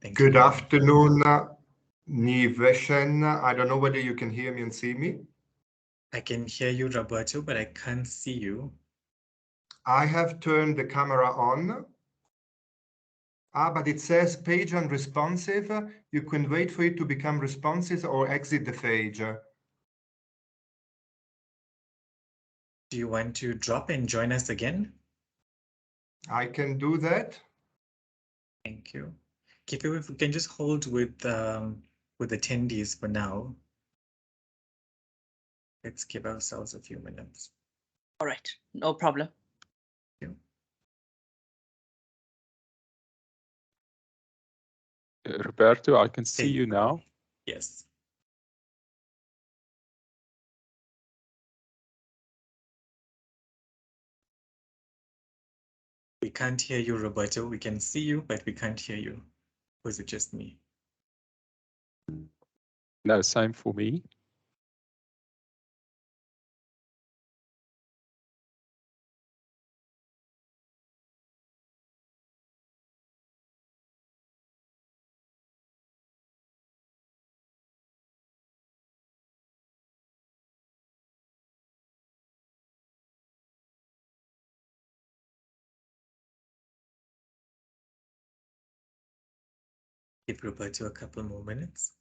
Thank you. Good afternoon, Niveshen. I don't know whether you can hear me and see me. I can hear you, Roberto, but I can't see you. I have turned the camera on. But it says page unresponsive. You can wait for it to become responsive or exit the page. Do you want to drop and join us again? I can do that. Thank you. If we can just hold with attendees for now. Let's give ourselves a few minutes. All right, no problem. Thank you. Roberto, I can see you now. Yes. We can't hear you, Roberto. We can see you, but we can't hear you. Or is it just me? No, same for me. Give Roberto a couple more minutes.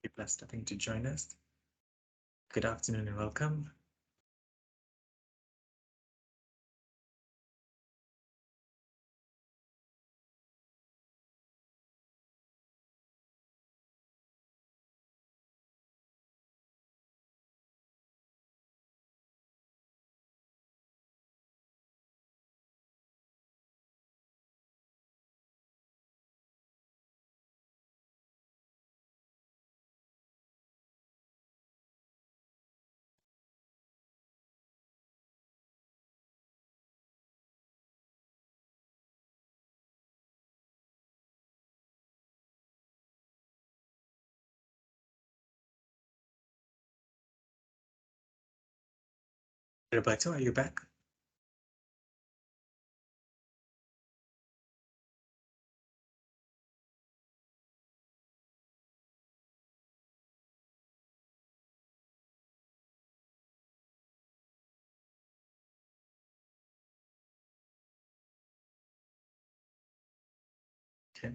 People are starting to join us. Good afternoon and welcome. Roberto, are you back? Okay.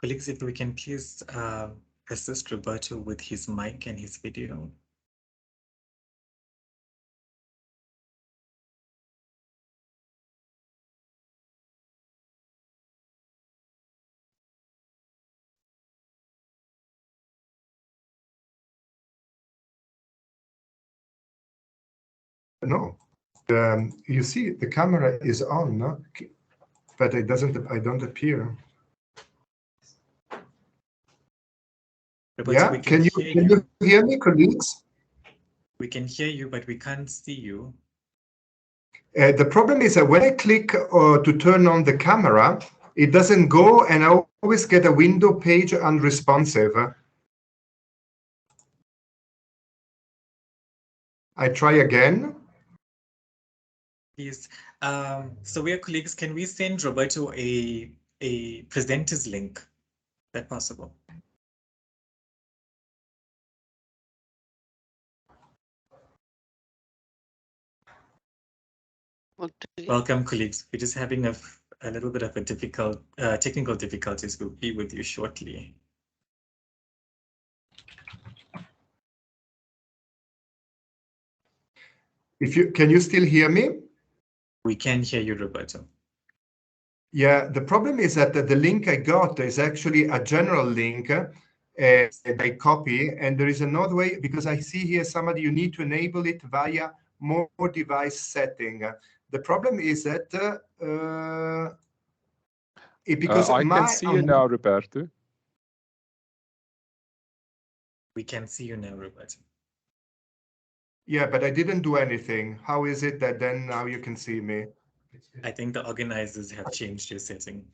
Colleagues, if we can please assist Roberto with his mic and his video. No, you see the camera is on, no? But it doesn't. I don't appear. Roberto, Yeah, can you hear me, colleagues? We can hear you, but we can't see you. The problem is that when I click to turn on the camera, it doesn't go, and I always get a window page unresponsive. I try again. Please, SAWEA colleagues, can we send Roberto a presenter's link? Is that possible? Welcome, colleagues. We're just having a little bit of a difficult technical difficulties. We'll be with you shortly. Can you still hear me? We can hear you, Roberto. Yeah, the problem is that the link I got is actually a general link, by copy. And there is another way, because I see here somebody, you need to enable it via more device setting. The problem is that because I can see you now, Roberto. We can see you now, Roberto. Yeah, but I didn't do anything. How is it that then now you can see me? I think the organizers have changed your setting.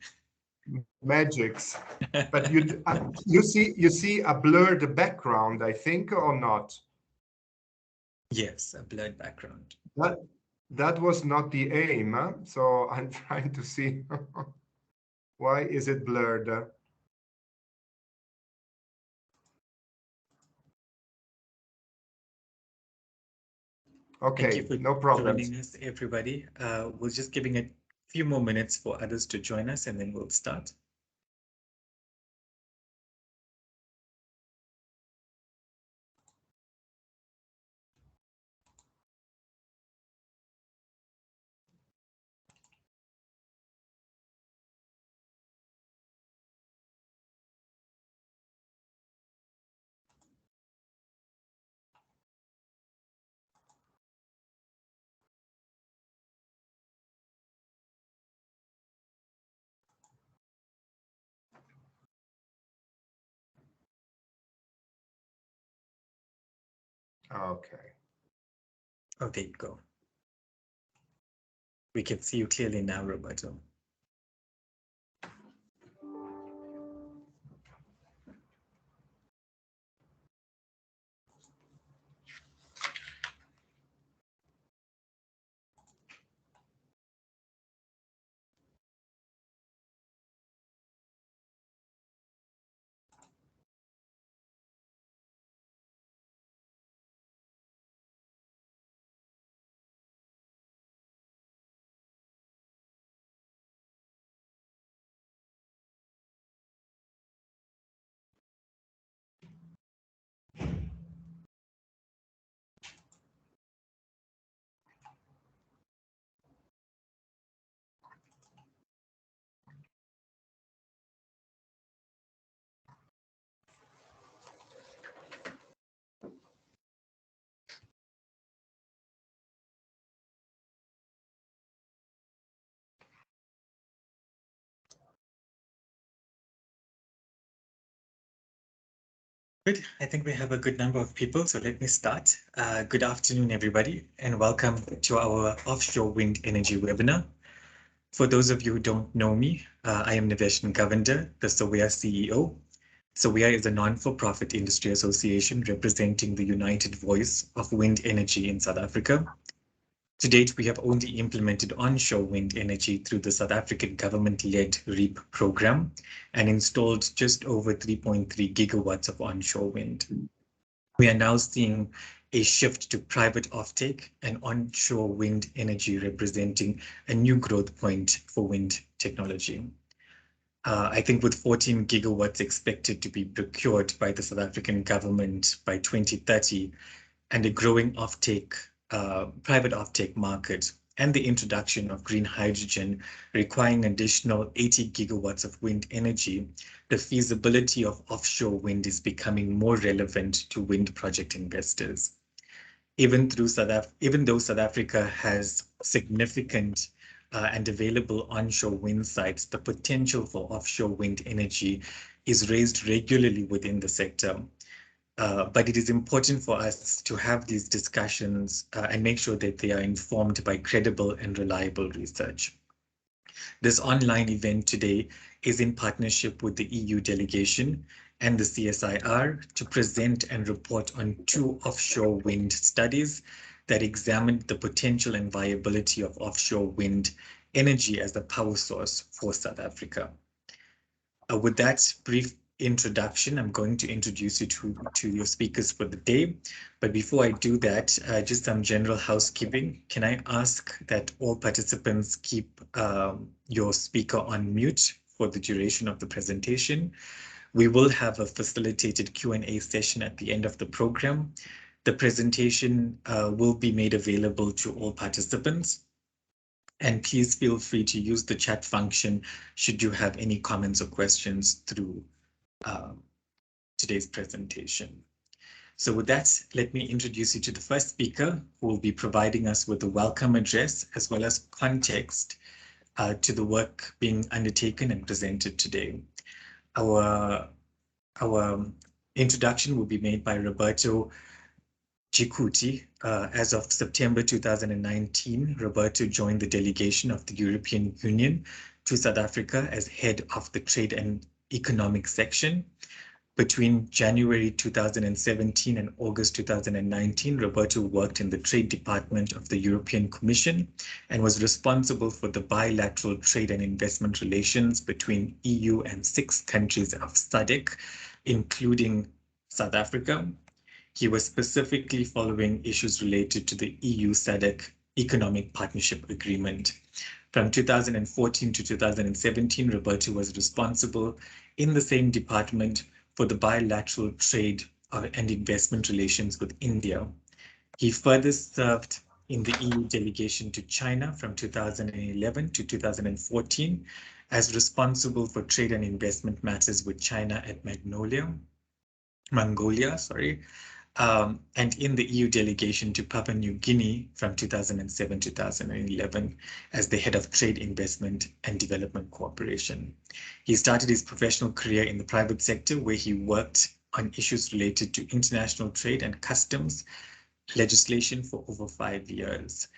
Magics. But you see a blurred background, I think, or not? Yes, a blurred background. That was not the aim, huh? So I'm trying to see why is it blurred? Thank you Okay, for no problem. joining us, everybody. We're just giving a few more minutes for others to join us, and then we'll start. Okay. Oh, there you go. We can see you clearly now, Roberto. Good. I think we have a good number of people, so let me start. Good afternoon, everybody, and welcome to our Offshore Wind Energy webinar. For those of you who don't know me, I am Nivesh Ngavanda, the SAWEA CEO. SAWEA is a non-for-profit industry association representing the united voice of wind energy in South Africa. To date, we have only implemented onshore wind energy through the South African government-led REAP program and installed just over 3.3 gigawatts of onshore wind. We are now seeing a shift to private offtake and onshore wind energy representing a new growth point for wind technology. I think with 14 gigawatts expected to be procured by the South African government by 2030 and a growing offtake, private offtake market, and the introduction of green hydrogen requiring additional 80 gigawatts of wind energy, the feasibility of offshore wind is becoming more relevant to wind project investors. Even though South Africa has significant and available onshore wind sites, the potential for offshore wind energy is raised regularly within the sector. But it is important for us to have these discussions and make sure that they are informed by credible and reliable research. This online event today is in partnership with the EU Delegation and the CSIR to present and report on 2 offshore wind studies that examined the potential and viability of offshore wind energy as a power source for South Africa. With that brief introduction, I'm going to introduce you to your speakers for the day. But before I do that, just some general housekeeping. Can I ask that all participants keep your speaker on mute for the duration of the presentation? We will have a facilitated Q&A session at the end of the program. The presentation will be made available to all participants. And please feel free to use the chat function should you have any comments or questions through today's presentation. So with that, let me introduce you to the first speaker, who will be providing us with a welcome address as well as context to the work being undertaken and presented today. Our introduction will be made by Roberto Gicuti. As of September 2019, Roberto joined the delegation of the European Union to South Africa as head of the Trade and Economic Section. Between January 2017 and August 2019, Roberto worked in the Trade Department of the European Commission and was responsible for the bilateral trade and investment relations between EU and 6 countries of SADC, including South Africa. He was specifically following issues related to the EU SADC Economic Partnership Agreement. From 2014 to 2017, Roberto was responsible in the same department for the bilateral trade and investment relations with India. He further served in the EU delegation to China from 2011 to 2014 as responsible for trade and investment matters with China at Mongolia, and in the EU delegation to Papua New Guinea from 2007 to 2011 as the head of Trade, Investment and Development Cooperation. He started his professional career in the private sector, where he worked on issues related to international trade and customs legislation for over 5 years.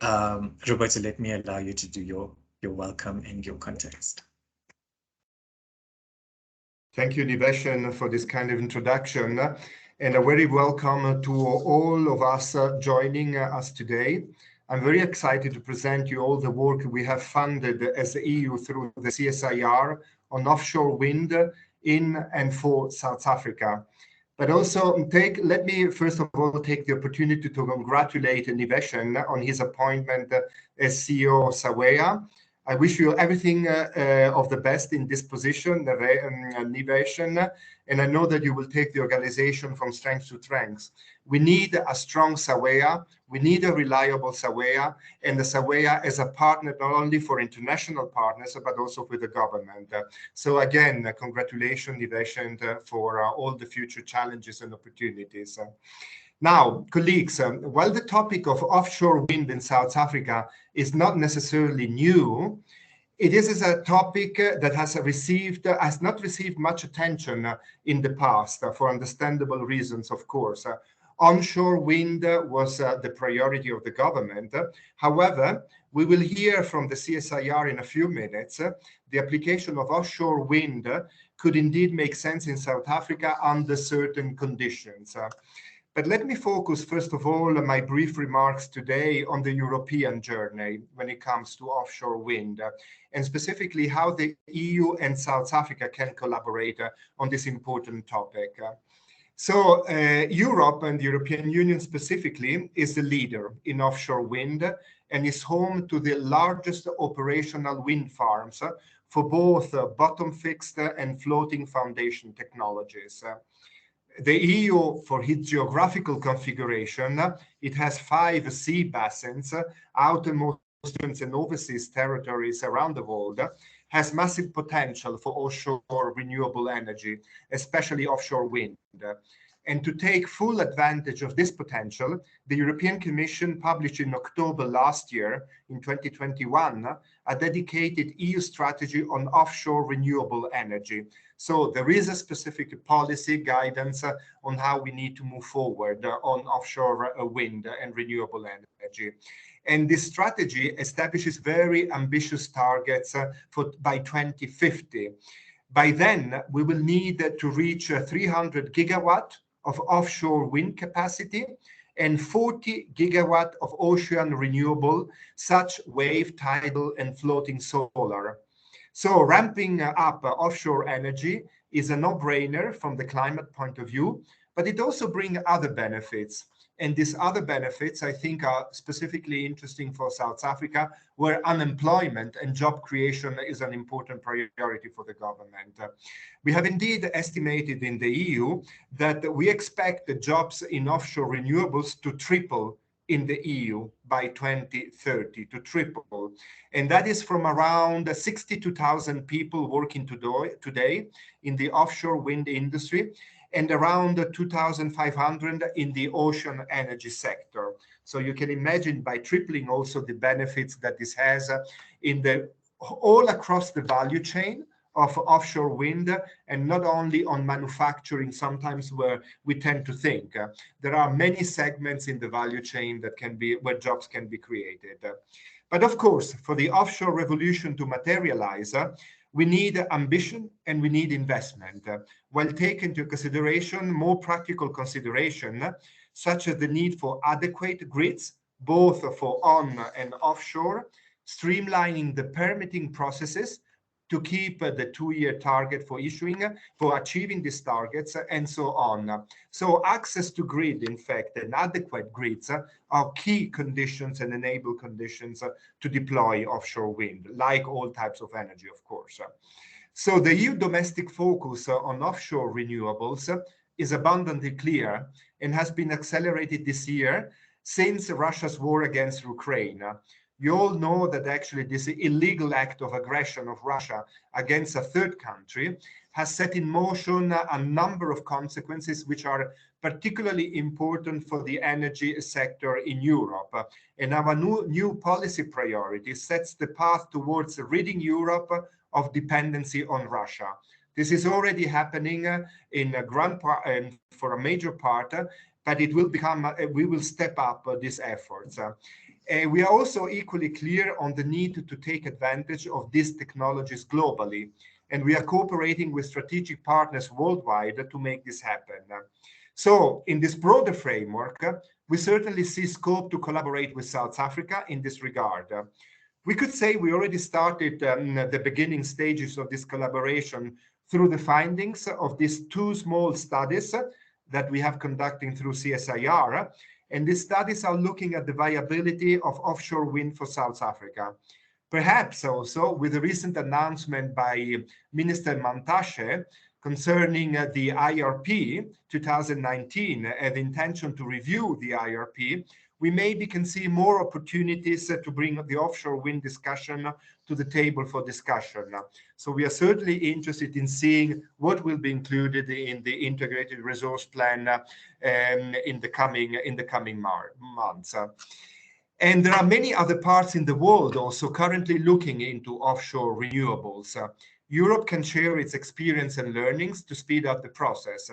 Roberto, let me allow you to do your welcome and your context. Thank you, Niveshan, for this kind of introduction. And a very welcome to all of us joining us today. I'm very excited to present you all the work we have funded as the EU through the CSIR on offshore wind in and for South Africa. But also let me first of all take the opportunity to congratulate Niveshan on his appointment as CEO of SAWEA. I wish you everything of the best in this position, Niveshan, and I know that you will take the organization from strength to strength. We need a strong SAWEA, we need a reliable SAWEA, and the SAWEA as a partner not only for international partners, but also for the government. So again, congratulations, Niveshan, for all the future challenges and opportunities. Now, colleagues, while the topic of offshore wind in South Africa is not necessarily new, it is a topic that has not received much attention in the past, for understandable reasons, of course. Onshore wind was the priority of the government. However, we will hear from the CSIR in a few minutes, the application of offshore wind could indeed make sense in South Africa under certain conditions. But let me focus, first of all, my brief remarks today on the European journey when it comes to offshore wind, and specifically how the EU and South Africa can collaborate on this important topic. So Europe and the European Union specifically is the leader in offshore wind and is home to the largest operational wind farms for both bottom-fixed and floating foundation technologies. The EU, for its geographical configuration, it has 5 sea basins, outermost and overseas territories around the world, has massive potential for offshore renewable energy, especially offshore wind. And to take full advantage of this potential, the European Commission published in October last year, in 2021, a dedicated EU strategy on offshore renewable energy. So there is a specific policy guidance on how we need to move forward on offshore wind and renewable energy. And this strategy establishes very ambitious targets by 2050. By then, we will need to reach 300 gigawatt of offshore wind capacity and 40 gigawatt of ocean renewable, such wave, tidal, and floating solar. So ramping up offshore energy is a no-brainer from the climate point of view, but it also brings other benefits. And these other benefits, I think, are specifically interesting for South Africa, where unemployment and job creation is an important priority for the government. We have indeed estimated in the EU that we expect the jobs in offshore renewables to triple in the EU by 2030, to triple. And that is from around 62,000 people working today in the offshore wind industry, and around 2,500 in the ocean energy sector. So you can imagine by tripling also the benefits that this has in the all across the value chain of offshore wind, and not only on manufacturing, sometimes where we tend to think. There are many segments in the value chain that can be where jobs can be created. But of course, for the offshore revolution to materialize, we need ambition and we need investment, while taking into consideration more practical consideration, such as the need for adequate grids, both for on and offshore, streamlining the permitting processes to keep the 2-year target for achieving these targets, and so on. So access to grid, in fact, and adequate grids are key conditions and enable conditions to deploy offshore wind, like all types of energy, of course. So the EU domestic focus on offshore renewables is abundantly clear and has been accelerated this year since Russia's war against Ukraine. You all know that actually this illegal act of aggression of Russia against a third country has set in motion a number of consequences which are particularly important for the energy sector in Europe. And our new policy priority sets the path towards ridding Europe of dependency on Russia. This is already happening in a for a major part, but it will become, we will step up these efforts. We are also equally clear on the need to take advantage of these technologies globally, and we are cooperating with strategic partners worldwide to make this happen. So in this broader framework, we certainly see scope to collaborate with South Africa in this regard. We could say we already started the beginning stages of this collaboration through the findings of these 2 small studies that we have conducting through CSIR. And these studies are looking at the viability of offshore wind for South Africa. Perhaps also with the recent announcement by Minister Mantashe concerning the IRP 2019 and the intention to review the IRP, we maybe can see more opportunities to bring the offshore wind discussion to the table for discussion. So we are certainly interested in seeing what will be included in the integrated resource plan in the coming months. And there are many other parts in the world also currently looking into offshore renewables. Europe can share its experience and learnings to speed up the process.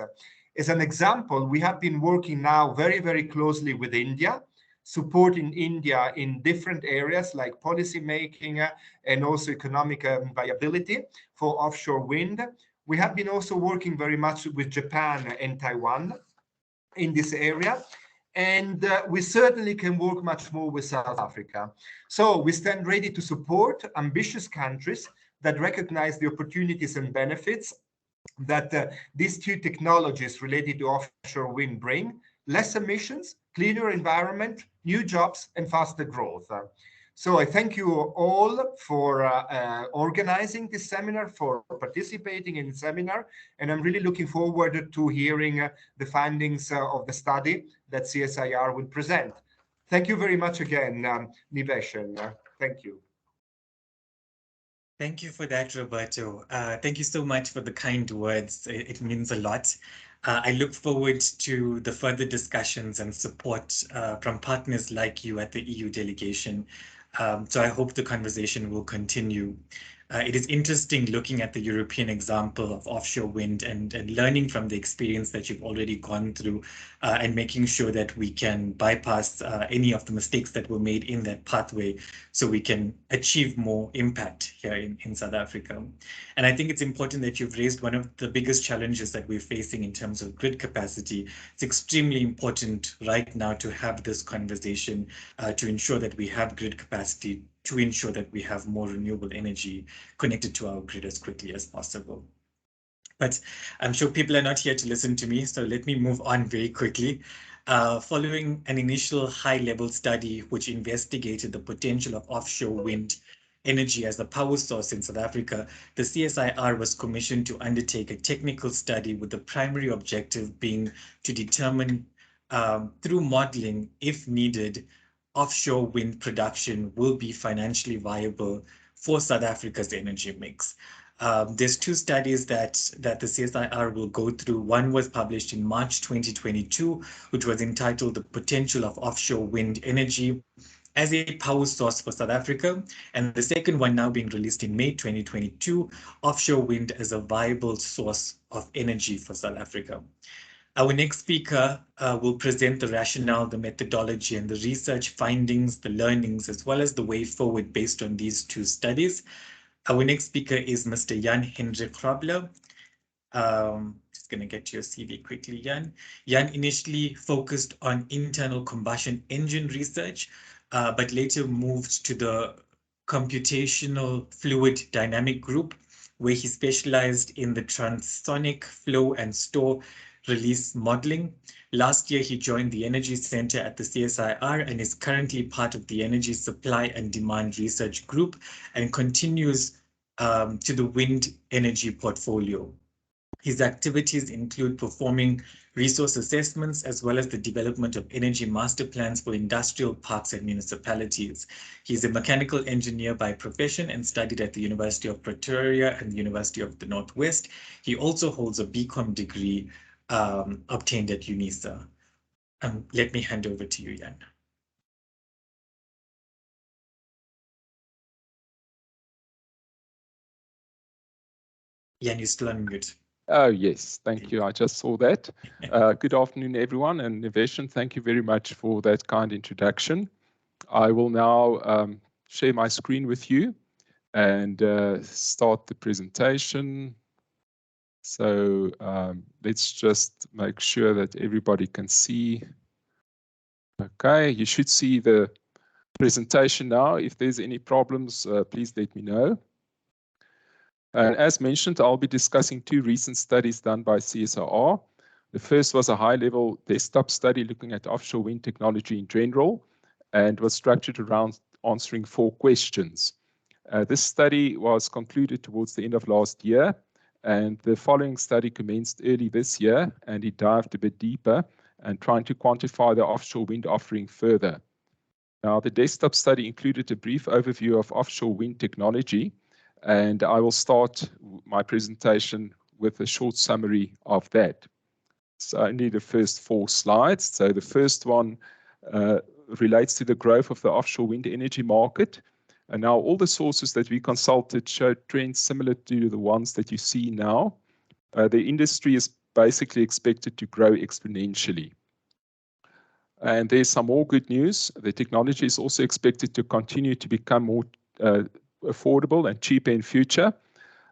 As an example, we have been working now very, very closely with India, supporting India in different areas like policy making and also economic viability for offshore wind. We have been also working very much with Japan and Taiwan in this area. And we certainly can work much more with South Africa. So we stand ready to support ambitious countries that recognize the opportunities and benefits that these 2 technologies related to offshore wind bring: less emissions, cleaner environment, new jobs, and faster growth. So I thank you all for organizing this seminar, for participating in the seminar, and I'm really looking forward to hearing the findings of the study that CSIR will present. Thank you very much again, Nivesh. Thank you. Thank you for that, Roberto. Thank you so much for the kind words. It means a lot. I look forward to the further discussions and support from partners like you at the EU delegation. So I hope the conversation will continue. It is interesting looking at the European example of offshore wind and learning from the experience that you've already gone through and making sure that we can bypass any of the mistakes that were made in that pathway so we can achieve more impact here in South Africa. And I think it's important that you've raised one of the biggest challenges that we're facing in terms of grid capacity. It's extremely important right now to have this conversation to ensure that we have grid capacity, to ensure that we have more renewable energy connected to our grid as quickly as possible. But I'm sure people are not here to listen to me, so let me move on very quickly. Following an initial high-level study which investigated the potential of offshore wind energy as a power source in South Africa, the CSIR was commissioned to undertake a technical study with the primary objective being to determine through modeling, if needed, offshore wind production will be financially viable for South Africa's energy mix. There's two studies that the CSIR will go through. One was published in March 2022, which was entitled The Potential of Offshore Wind Energy as a Power Source for South Africa. And the second one now being released in May 2022, Offshore Wind as a Viable Source of Energy for South Africa. Our next speaker will present the rationale, the methodology, and the research findings, the learnings, as well as the way forward based on these two studies. Our next speaker is Mr. Jan Hendrik Grobler. Just going to get your CV quickly, Jan. Jan initially focused on internal combustion engine research, but later moved to the computational fluid dynamic group, where he specialized in the transonic flow and store release modeling. Last year, he joined the Energy Center at the CSIR and is currently part of the Energy Supply and Demand Research Group and continues to the wind energy portfolio. His activities include performing resource assessments as well as the development of energy master plans for industrial parks and municipalities. He's a mechanical engineer by profession and studied at the University of Pretoria and the University of the Northwest. He also holds a BCom degree obtained at UNISA. Let me hand over to you, Jan. Jan, you're still on mute. Oh, yes. Thank you. I just saw that. Good afternoon, everyone. And Niveshan, thank you very much for that kind introduction. I will now share my screen with you and start the presentation. So let's just make sure that everybody can see. Okay, you should see the presentation now. If there's any problems, please let me know. And as mentioned, I'll be discussing two recent studies done by CSIR. The first was a high-level desktop study looking at offshore wind technology in general and was structured around answering 4 questions. This study was concluded towards the end of last year, and the following study commenced early this year, and it dived a bit deeper and trying to quantify the offshore wind offering further. Now, the desktop study included a brief overview of offshore wind technology, and I will start my presentation with a short summary of that. So only the first 4 slides. So the first one relates to the growth of the offshore wind energy market. And now all the sources that we consulted showed trends similar to the ones that you see now. The industry is basically expected to grow exponentially. And there's some more good news. The technology is also expected to continue to become more affordable and cheaper in future.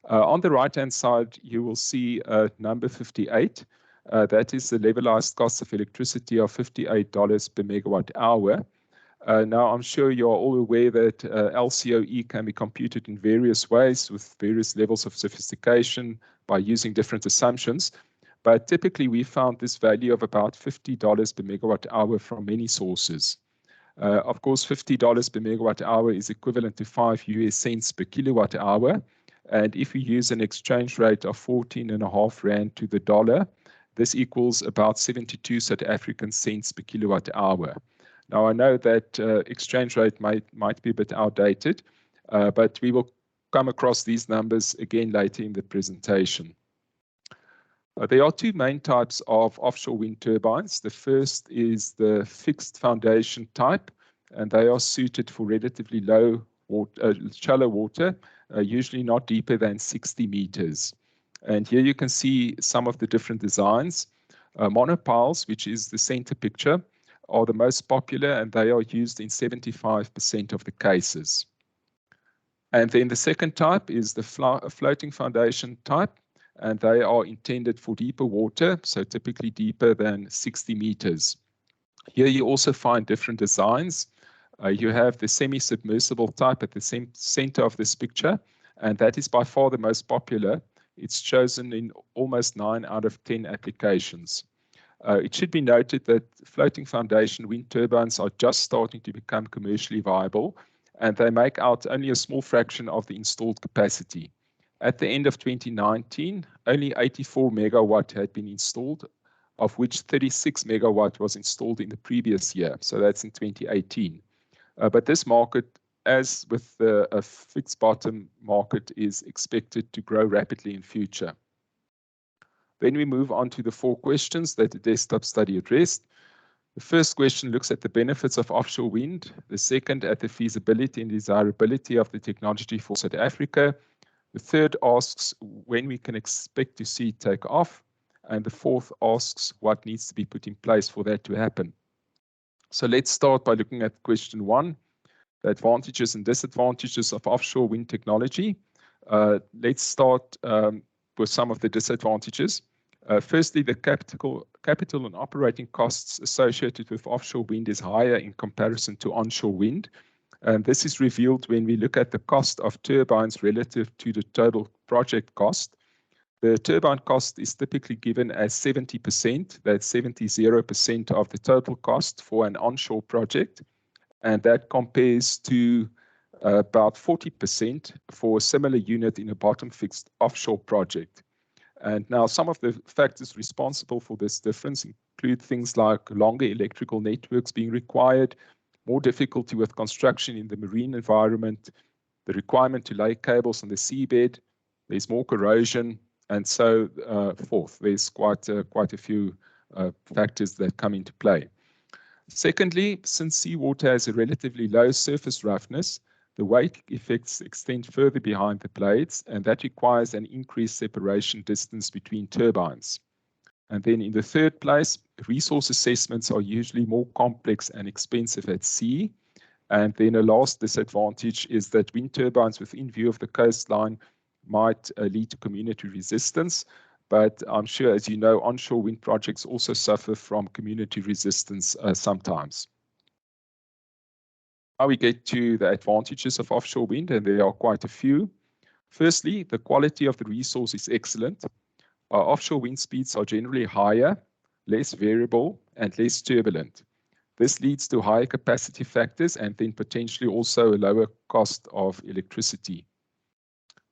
On the right-hand side, you will see number 58. That is the levelized cost of electricity of $58 per megawatt hour. Now, I'm sure you are all aware that LCOE can be computed in various ways with various levels of sophistication by using different assumptions. But typically, we found this value of about $50 per megawatt hour from many sources. Of course, $50 per megawatt hour is equivalent to 5 US cents per kilowatt hour. And if we use an exchange rate of 14.5 Rand to the dollar, this equals about 72 South African cents per kilowatt hour. Now, I know that exchange rate might be a bit outdated, but we will come across these numbers again later in the presentation. There are 2 main types of offshore wind turbines. The first is the fixed foundation type, and they are suited for relatively low water, shallow water, usually not deeper than 60 meters. And here you can see some of the different designs. Monopiles, which is the center picture, are the most popular, and they are used in 75% of the cases. And then the second type is the floating foundation type, and they are intended for deeper water, so typically deeper than 60 meters. Here you also find different designs. You have the semi-submersible type at the center of this picture, and that is by far the most popular. It's chosen in almost 9 out of 10 applications. It should be noted that floating foundation wind turbines are just starting to become commercially viable, and they make out only a small fraction of the installed capacity. At the end of 2019, only 84 megawatt had been installed, of which 36 megawatt was installed in the previous year. So that's in 2018. But this market, as with the fixed bottom market, is expected to grow rapidly in future. Then we move on to the 4 questions that the desktop study addressed. The first question looks at the benefits of offshore wind. The second at the feasibility and desirability of the technology for South Africa. The third asks when we can expect to see it take off. And the fourth asks what needs to be put in place for that to happen. So let's start by looking at question 1, the advantages and disadvantages of offshore wind technology. Let's start with some of the disadvantages. Firstly, the capital and operating costs associated with offshore wind is higher in comparison to onshore wind. And this is revealed when we look at the cost of turbines relative to the total project cost. The turbine cost is typically given as 70%, that's 70% of the total cost for an onshore project. And that compares to about 40% for a similar unit in a bottom fixed offshore project. And now some of the factors responsible for this difference include things like longer electrical networks being required, more difficulty with construction in the marine environment, the requirement to lay cables on the seabed, there's more corrosion, and so forth. There's quite a few factors that come into play. Secondly, since seawater has a relatively low surface roughness, the wake effects extend further behind the blades, and that requires an increased separation distance between turbines. And then in the third place, resource assessments are usually more complex and expensive at sea. And then a last disadvantage is that wind turbines within view of the coastline might lead to community resistance. But I'm sure, as you know, onshore wind projects also suffer from community resistance sometimes. Now we get to the advantages of offshore wind, and there are quite a few. Firstly, the quality of the resource is excellent. Offshore wind speeds are generally higher, less variable, and less turbulent. This leads to higher capacity factors and then potentially also a lower cost of electricity.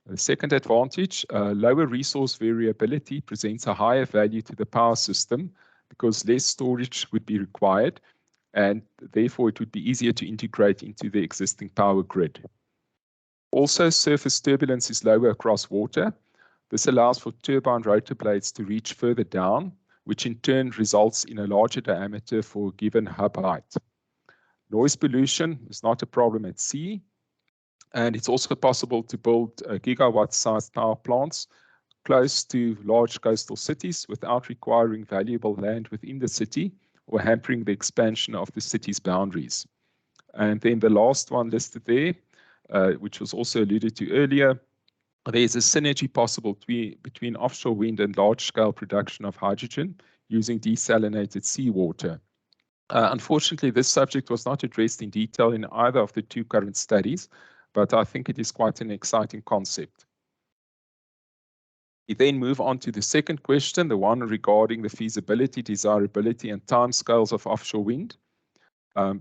The second advantage, lower resource variability presents a higher value to the power system because less storage would be required, and therefore it would be easier to integrate into the existing power grid. Also, surface turbulence is lower across water. This allows for turbine rotor blades to reach further down, which in turn results in a larger diameter for a given hub height. Noise pollution is not a problem at sea, and it's also possible to build gigawatt-sized power plants close to large coastal cities without requiring valuable land within the city or hampering the expansion of the city's boundaries. And then the last one listed there, which was also alluded to earlier, there's a synergy possible between offshore wind and large-scale production of hydrogen using desalinated seawater. Unfortunately, this subject was not addressed in detail in either of the 2 current studies, but I think it is quite an exciting concept. We then move on to the second question, the one regarding the feasibility, desirability, and timescales of offshore wind.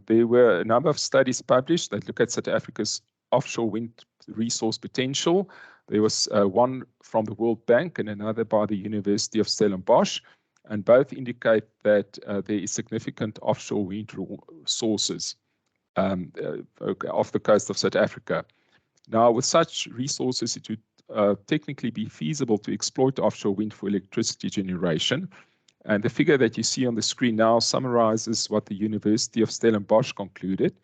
There were a number of studies published that look at South Africa's offshore wind resource potential. There was one from the World Bank and another by the University of Stellenbosch, and both indicate that there is significant offshore wind sources off the coast of South Africa. Now, with such resources, it would technically be feasible to exploit offshore wind for electricity generation. And the figure that you see on the screen now summarizes what the University of Stellenbosch concluded.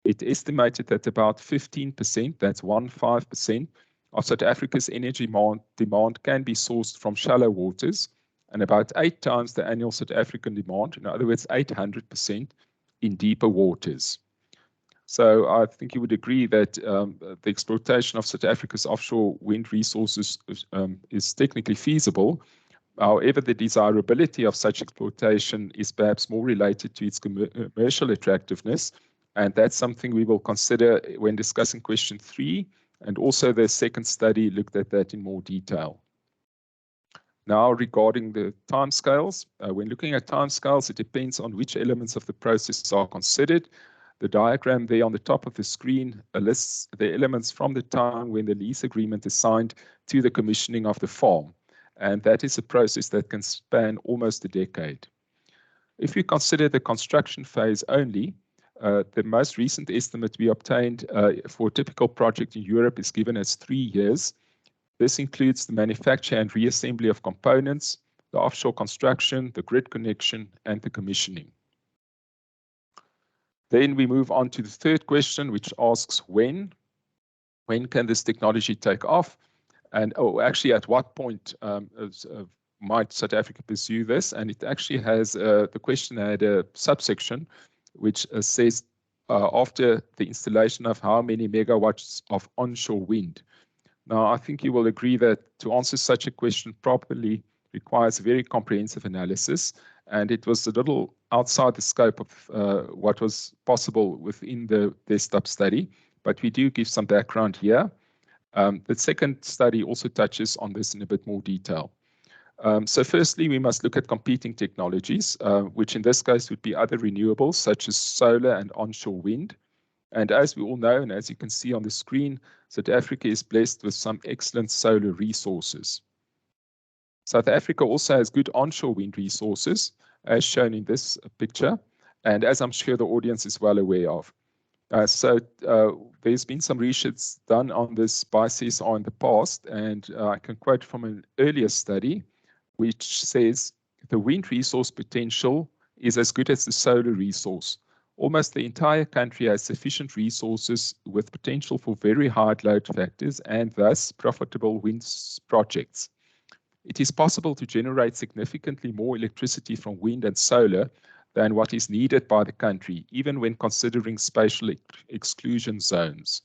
It estimated that about 15%, that's 15%, of South Africa's energy demand can be sourced from shallow waters, and about 8 times the annual South African demand, in other words, 800% in deeper waters. So I think you would agree that the exploitation of South Africa's offshore wind resources is technically feasible. However, the desirability of such exploitation is perhaps more related to its commercial attractiveness, and that's something we will consider when discussing question 3, and also the second study looked at that in more detail. Now, regarding the timescales, when looking at timescales, it depends on which elements of the process are considered. The diagram there on the top of the screen lists the elements from the time when the lease agreement is signed to the commissioning of the farm. And that is a process that can span almost a decade. If you consider the construction phase only, The most recent estimate we obtained for a typical project in Europe is given as 3 years. This includes the manufacture and reassembly of components, the offshore construction, the grid connection, and the commissioning. Then we move on to the third question, which asks when. When can this technology take off? And actually, at what point might South Africa pursue this? And it actually has, the question had a subsection which says after the installation of how many megawatts of onshore wind. Now, I think you will agree that to answer such a question properly requires a very comprehensive analysis, and it was a little outside the scope of what was possible within the desktop study, but we do give some background here. The second study also touches on this in a bit more detail. So firstly, we must look at competing technologies, which in this case would be other renewables such as solar and onshore wind. And as we all know, and as you can see on the screen, South Africa is blessed with some excellent solar resources. South Africa also has good onshore wind resources, as shown in this picture, and as I'm sure the audience is well aware of. There's been some research done on this by CSIR in the past, and I can quote from an earlier study, which says the wind resource potential is as good as the solar resource. Almost the entire country has sufficient resources with potential for very high load factors and thus profitable wind projects. It is possible to generate significantly more electricity from wind and solar than what is needed by the country, even when considering spatial exclusion zones.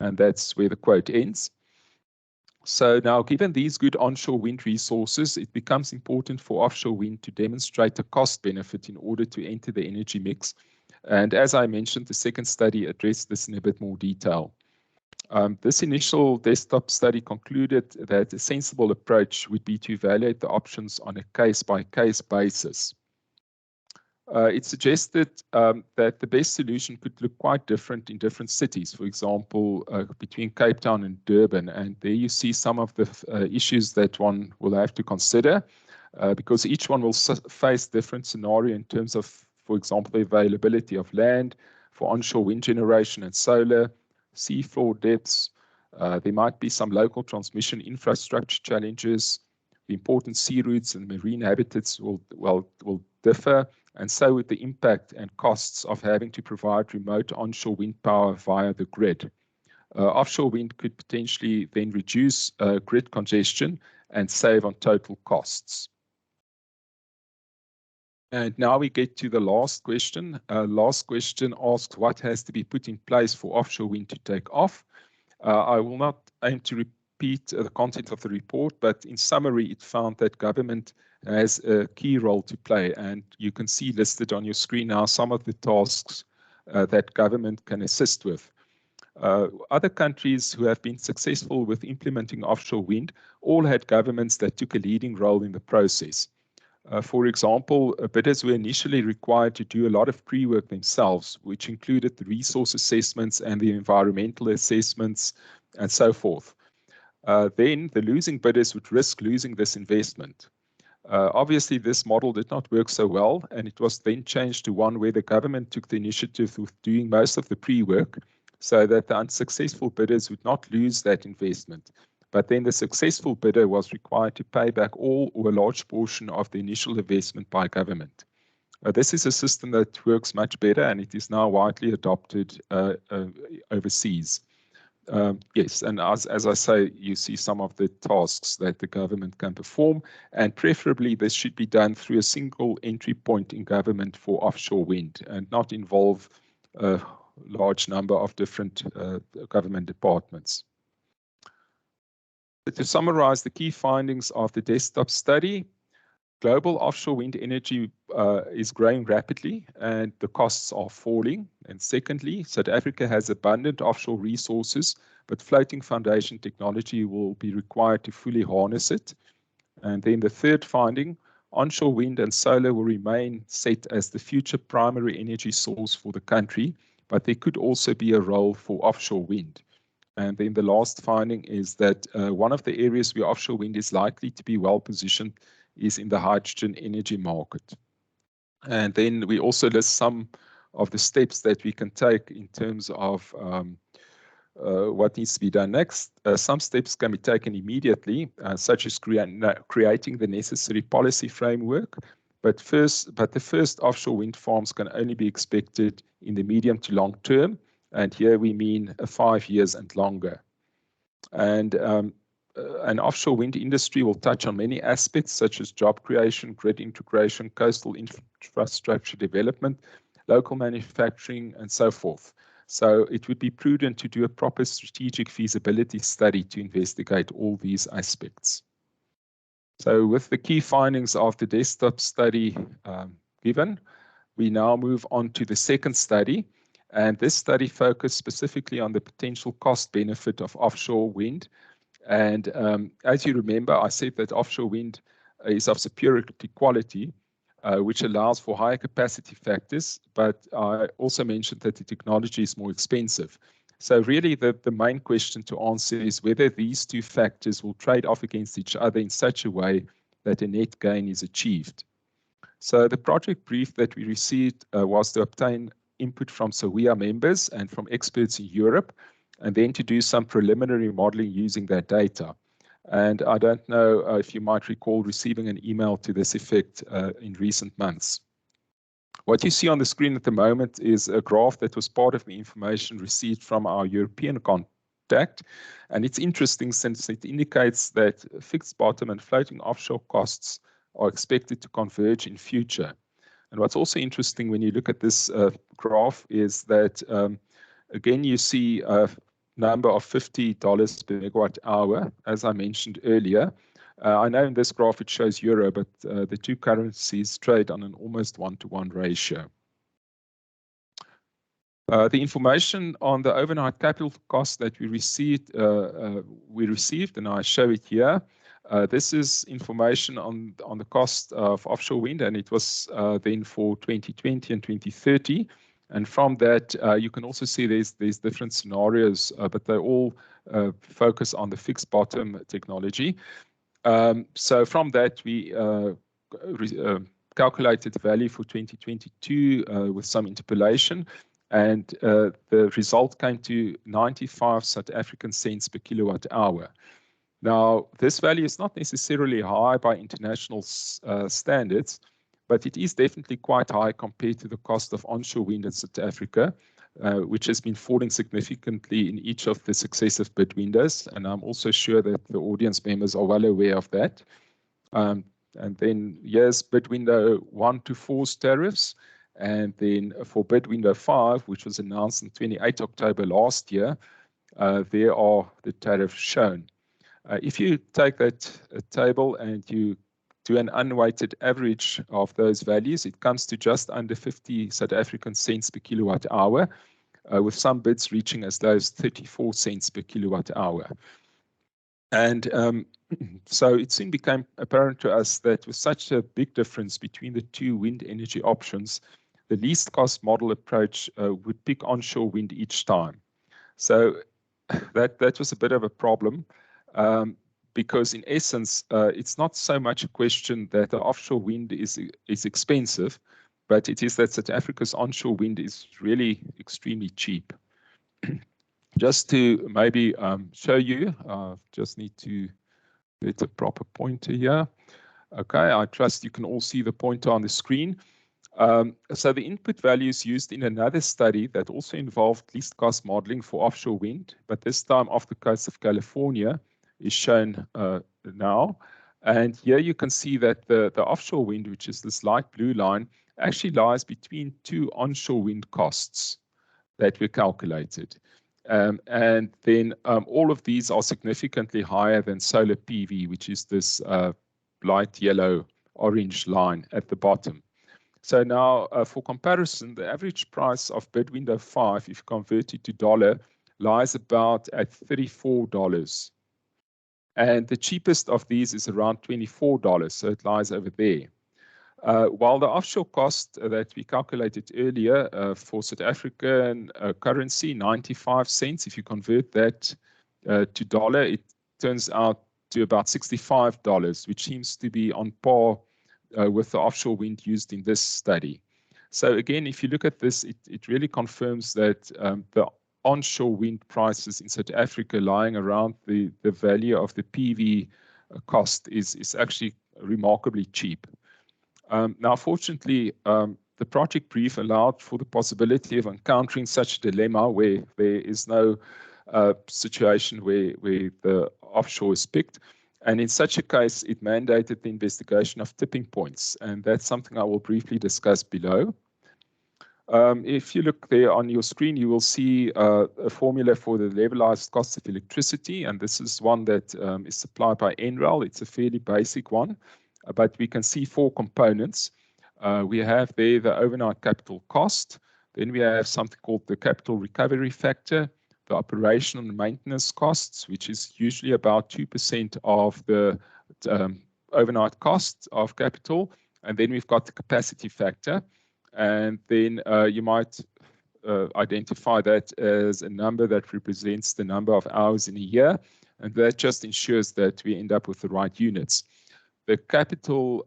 And that's where the quote ends. So now, given these good onshore wind resources, it becomes important for offshore wind to demonstrate a cost benefit in order to enter the energy mix. And as I mentioned, the second study addressed this in a bit more detail. This initial desktop study concluded that a sensible approach would be to evaluate the options on a case-by-case basis. It suggested that the best solution could look quite different in different cities, for example, between Cape Town and Durban. And there you see some of the issues that one will have to consider, because each one will face different scenario in terms of, for example, the availability of land for onshore wind generation and solar, seafloor depths. There might be some local transmission infrastructure challenges. The important sea routes and marine habitats will differ, and so would the impact and costs of having to provide remote onshore wind power via the grid. Offshore wind could potentially then reduce grid congestion and save on total costs. And now we get to the last question. Last question asks what has to be put in place for offshore wind to take off. I will not aim to repeat the content of the report, but in summary, it found that government has a key role to play. And you can see listed on your screen now some of the tasks that government can assist with. Other countries who have been successful with implementing offshore wind all had governments that took a leading role in the process. For example, bidders were initially required to do a lot of pre-work themselves, which included the resource assessments and the environmental assessments and so forth. Then the losing bidders would risk losing this investment. Obviously, this model did not work so well, and it was then changed to one where the government took the initiative with doing most of the pre-work so that the unsuccessful bidders would not lose that investment. But then the successful bidder was required to pay back all or a large portion of the initial investment by government. This is a system that works much better, and it is now widely adopted overseas. Yes, and as I say, you see some of the tasks that the government can perform, and preferably this should be done through a single entry point in government for offshore wind and not involve a large number of different government departments. To summarize the key findings of the desktop study, global offshore wind energy is growing rapidly and the costs are falling. And secondly, South Africa has abundant offshore resources, but floating foundation technology will be required to fully harness it. And then the third finding, onshore wind and solar will remain set as the future primary energy source for the country, but there could also be a role for offshore wind. And then the last finding is that one of the areas where offshore wind is likely to be well positioned is in the hydrogen energy market. And then we also list some of the steps that we can take in terms of what needs to be done next. Some steps can be taken immediately, such as creating the necessary policy framework. But the first offshore wind farms can only be expected in the medium to long term, and here we mean 5 years and longer. And an offshore wind industry will touch on many aspects, such as job creation, grid integration, coastal infrastructure development, local manufacturing, and so forth. So it would be prudent to do a proper strategic feasibility study to investigate all these aspects. So with the key findings of the desktop study given, we now move on to the second study. And this study focused specifically on the potential cost benefit of offshore wind. And as you remember, I said that offshore wind is of superior quality, which allows for higher capacity factors, but I also mentioned that the technology is more expensive. So really the main question to answer is whether these two factors will trade off against each other in such a way that a net gain is achieved. So the project brief that we received was to obtain input from SAWEA members and from experts in Europe, and then to do some preliminary modeling using that data. And I don't know if you might recall receiving an email to this effect in recent months. What you see on the screen at the moment is a graph that was part of the information received from our European contact. And it's interesting since it indicates that fixed bottom and floating offshore costs are expected to converge in future. And what's also interesting when you look at this graph is that, again, you see a number of $50 per megawatt hour, as I mentioned earlier. I know in this graph it shows euro, but the two currencies trade on an almost 1-to-1 ratio. The information on the overnight capital cost that we received, and I show it here. This is information on the cost of offshore wind, and it was then for 2020 and 2030. And from that, you can also see there's different scenarios, but they all focus on the fixed bottom technology. So from that, we calculated the value for 2022 with some interpolation, and the result came to 95 South African cents per kilowatt hour. Now, this value is not necessarily high by international standards, but it is definitely quite high compared to the cost of onshore wind in South Africa, which has been falling significantly in each of the successive bid windows. And I'm also sure that the audience members are well aware of that. And then here's bid window 1 to 4's tariffs. And then for bid window 5, which was announced on 28 October last year, there are the tariffs shown. If you take that table and you do an unweighted average of those values, it comes to just under 50 South African cents per kilowatt hour, with some bids reaching as low as 34 cents per kilowatt hour. And so it soon became apparent to us that with such a big difference between the two wind energy options, the least cost model approach would pick onshore wind each time. So that was a bit of a problem. Because in essence, it's not so much a question that the offshore wind is expensive, but it is that South Africa's onshore wind is really extremely cheap. Just to maybe show you, just need to get a proper pointer here. Okay, I trust you can all see the pointer on the screen. So the input values used in another study that also involved least cost modeling for offshore wind, but this time off the coast of California, is shown now. And here you can see that the offshore wind, which is this light blue line, actually lies between two onshore wind costs that were calculated. And then all of these are significantly higher than solar PV, which is this light yellow orange line at the bottom. So now for comparison, the average price of bid window 5, if converted to dollar, lies about at $34. And the cheapest of these is around $24, so it lies over there. While the offshore cost that we calculated earlier for South African currency, 95 cents, if you convert that to dollar, it turns out to about $65, which seems to be on par with the offshore wind used in this study. So again, if you look at this, it really confirms that the onshore wind prices in South Africa lying around the value of the PV cost is actually remarkably cheap. Now, fortunately, the project brief allowed for the possibility of encountering such a dilemma where there is no situation where the offshore is picked. And in such a case, it mandated the investigation of tipping points. And that's something I will briefly discuss below. If you look there on your screen, you will see a formula for the levelized cost of electricity. And this is one that is supplied by NREL. It's a fairly basic one, but we can see 4 components. We have there the overnight capital cost. Then we have something called the capital recovery factor, the operational and maintenance costs, which is usually about 2% of the overnight cost of capital. And then we've got the capacity factor. And then you might identify that as a number that represents the number of hours in a year. And that just ensures that we end up with the right units. The capital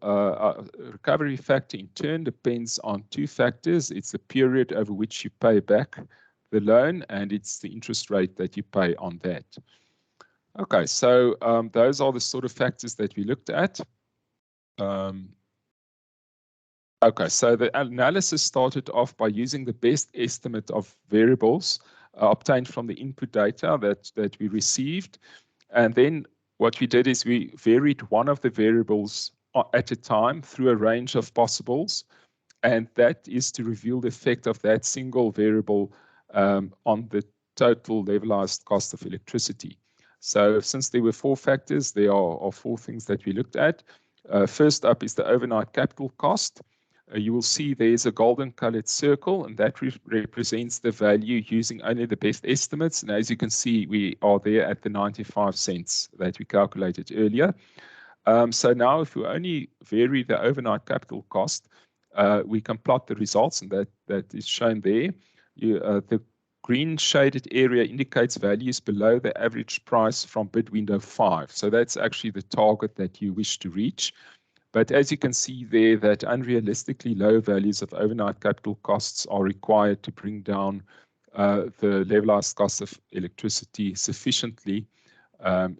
recovery factor in turn depends on 2 factors. It's the period over which you pay back the loan, and it's the interest rate that you pay on that. Okay, so those are the sort of factors that we looked at. Okay, so the analysis started off by using the best estimate of variables obtained from the input data that we received. And then what we did is we varied one of the variables at a time through a range of possibles. And that is to reveal the effect of that single variable on the total levelized cost of electricity. So since there were 4 factors, there are 4 things that we looked at. First up is the overnight capital cost. You will see there's a golden colored circle, and that represents the value using only the best estimates. And as you can see, we are there at the 95 cents that we calculated earlier. So now if we only vary the overnight capital cost, we can plot the results, and that is shown there. The green shaded area indicates values below the average price from bid window 5. So that's actually the target that you wish to reach. But as you can see there, that unrealistically low values of overnight capital costs are required to bring down the levelized cost of electricity sufficiently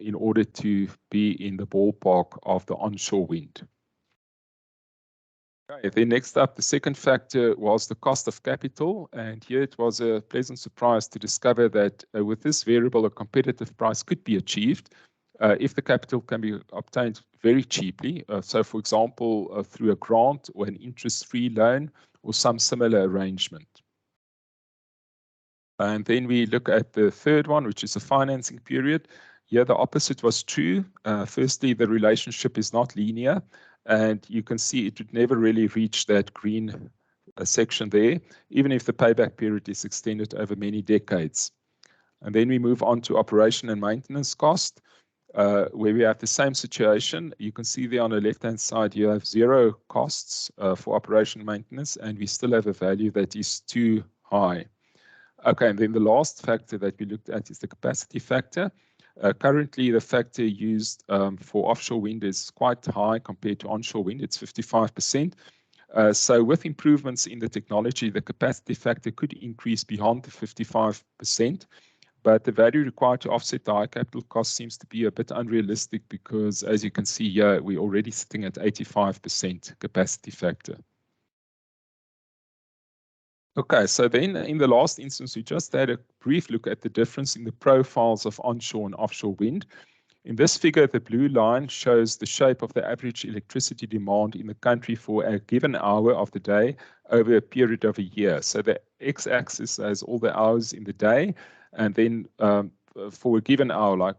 in order to be in the ballpark of the onshore wind. Okay, then next up, the second factor was the cost of capital. And here it was a pleasant surprise to discover that with this variable, a competitive price could be achieved if the capital can be obtained very cheaply. So for example, through a grant or an interest-free loan or some similar arrangement. And then we look at the third one, which is the financing period. Here the opposite was true. Firstly, the relationship is not linear, and you can see it would never really reach that green section there, even if the payback period is extended over many decades. And then we move on to operation and maintenance cost, where we have the same situation. You can see there on the left-hand side, you have 0 costs for operation and maintenance, and we still have a value that is too high. Okay, and then the last factor that we looked at is the capacity factor. Currently, the factor used for offshore wind is quite high compared to onshore wind. It's 55%. So with improvements in the technology, the capacity factor could increase beyond the 55%. But the value required to offset the high capital cost seems to be a bit unrealistic because, as you can see here, we're already sitting at 85% capacity factor. Okay, so then in the last instance, we just had a brief look at the difference in the profiles of onshore and offshore wind. In this figure, the blue line shows the shape of the average electricity demand in the country for a given hour of the day over a period of a year. So the x-axis has all the hours in the day, and then for a given hour, like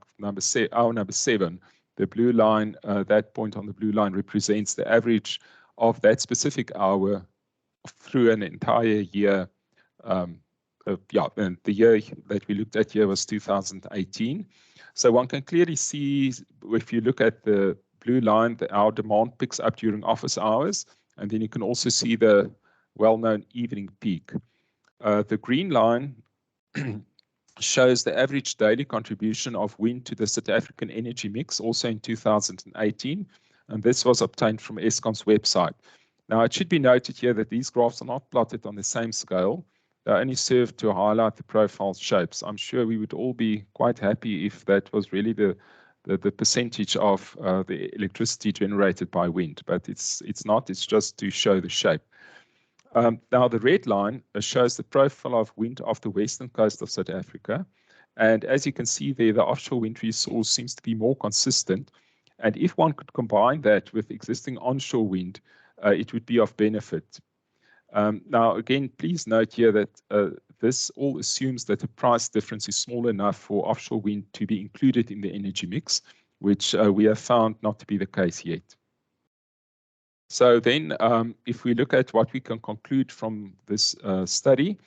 hour number 7, the blue line, that point on the blue line represents the average of that specific hour through an entire year. And the year that we looked at here was 2018. So one can clearly see, if you look at the blue line, that our demand picks up during office hours, and then you can also see the well-known evening peak. The green line shows the average daily contribution of wind to the South African energy mix, also in 2018, and this was obtained from Eskom's website. Now, it should be noted here that these graphs are not plotted on the same scale. They only serve to highlight the profile shapes. I'm sure we would all be quite happy if that was really the percentage of the electricity generated by wind, but it's not. It's just to show the shape. Now, the red line shows the profile of wind off the western coast of South Africa. And as you can see there, the offshore wind resource seems to be more consistent. And if one could combine that with existing onshore wind, it would be of benefit. Now, again, please note here that this all assumes that the price difference is small enough for offshore wind to be included in the energy mix, which we have found not to be the case yet. So then, if we look at what we can conclude from this study,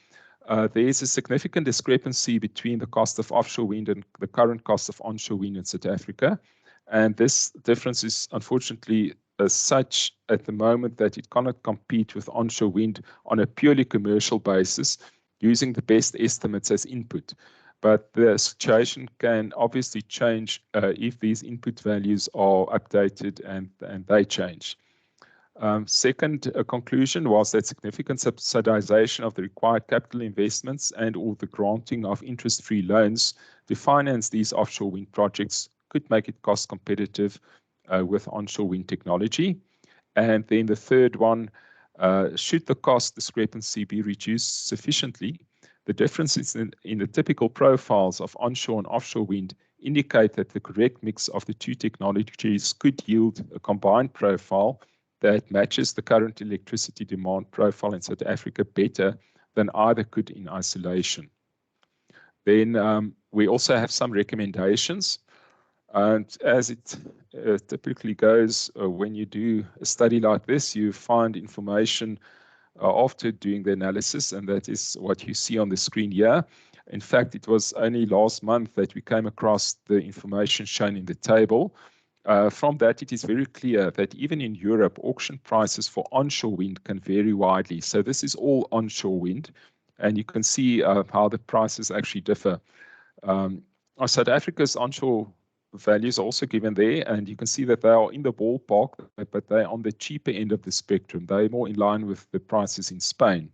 there is a significant discrepancy between the cost of offshore wind and the current cost of onshore wind in South Africa. And this difference is unfortunately such at the moment that it cannot compete with onshore wind on a purely commercial basis using the best estimates as input. But the situation can obviously change if these input values are updated and they change. Second conclusion was that significant subsidization of the required capital investments and or the granting of interest-free loans to finance these offshore wind projects could make it cost competitive with onshore wind technology. And then the third one, should the cost discrepancy be reduced sufficiently, the differences in the typical profiles of onshore and offshore wind indicate that the correct mix of the two technologies could yield a combined profile that matches the current electricity demand profile in South Africa better than either could in isolation. Then we also have some recommendations. And as it typically goes, when you do a study like this, you find information after doing the analysis, and that is what you see on the screen here. In fact, it was only last month that we came across the information shown in the table. From that, it is very clear that even in Europe, auction prices for onshore wind can vary widely. So this is all onshore wind, and you can see how the prices actually differ. South Africa's onshore values are also given there, and you can see that they are in the ballpark, but they're on the cheaper end of the spectrum. They're more in line with the prices in Spain.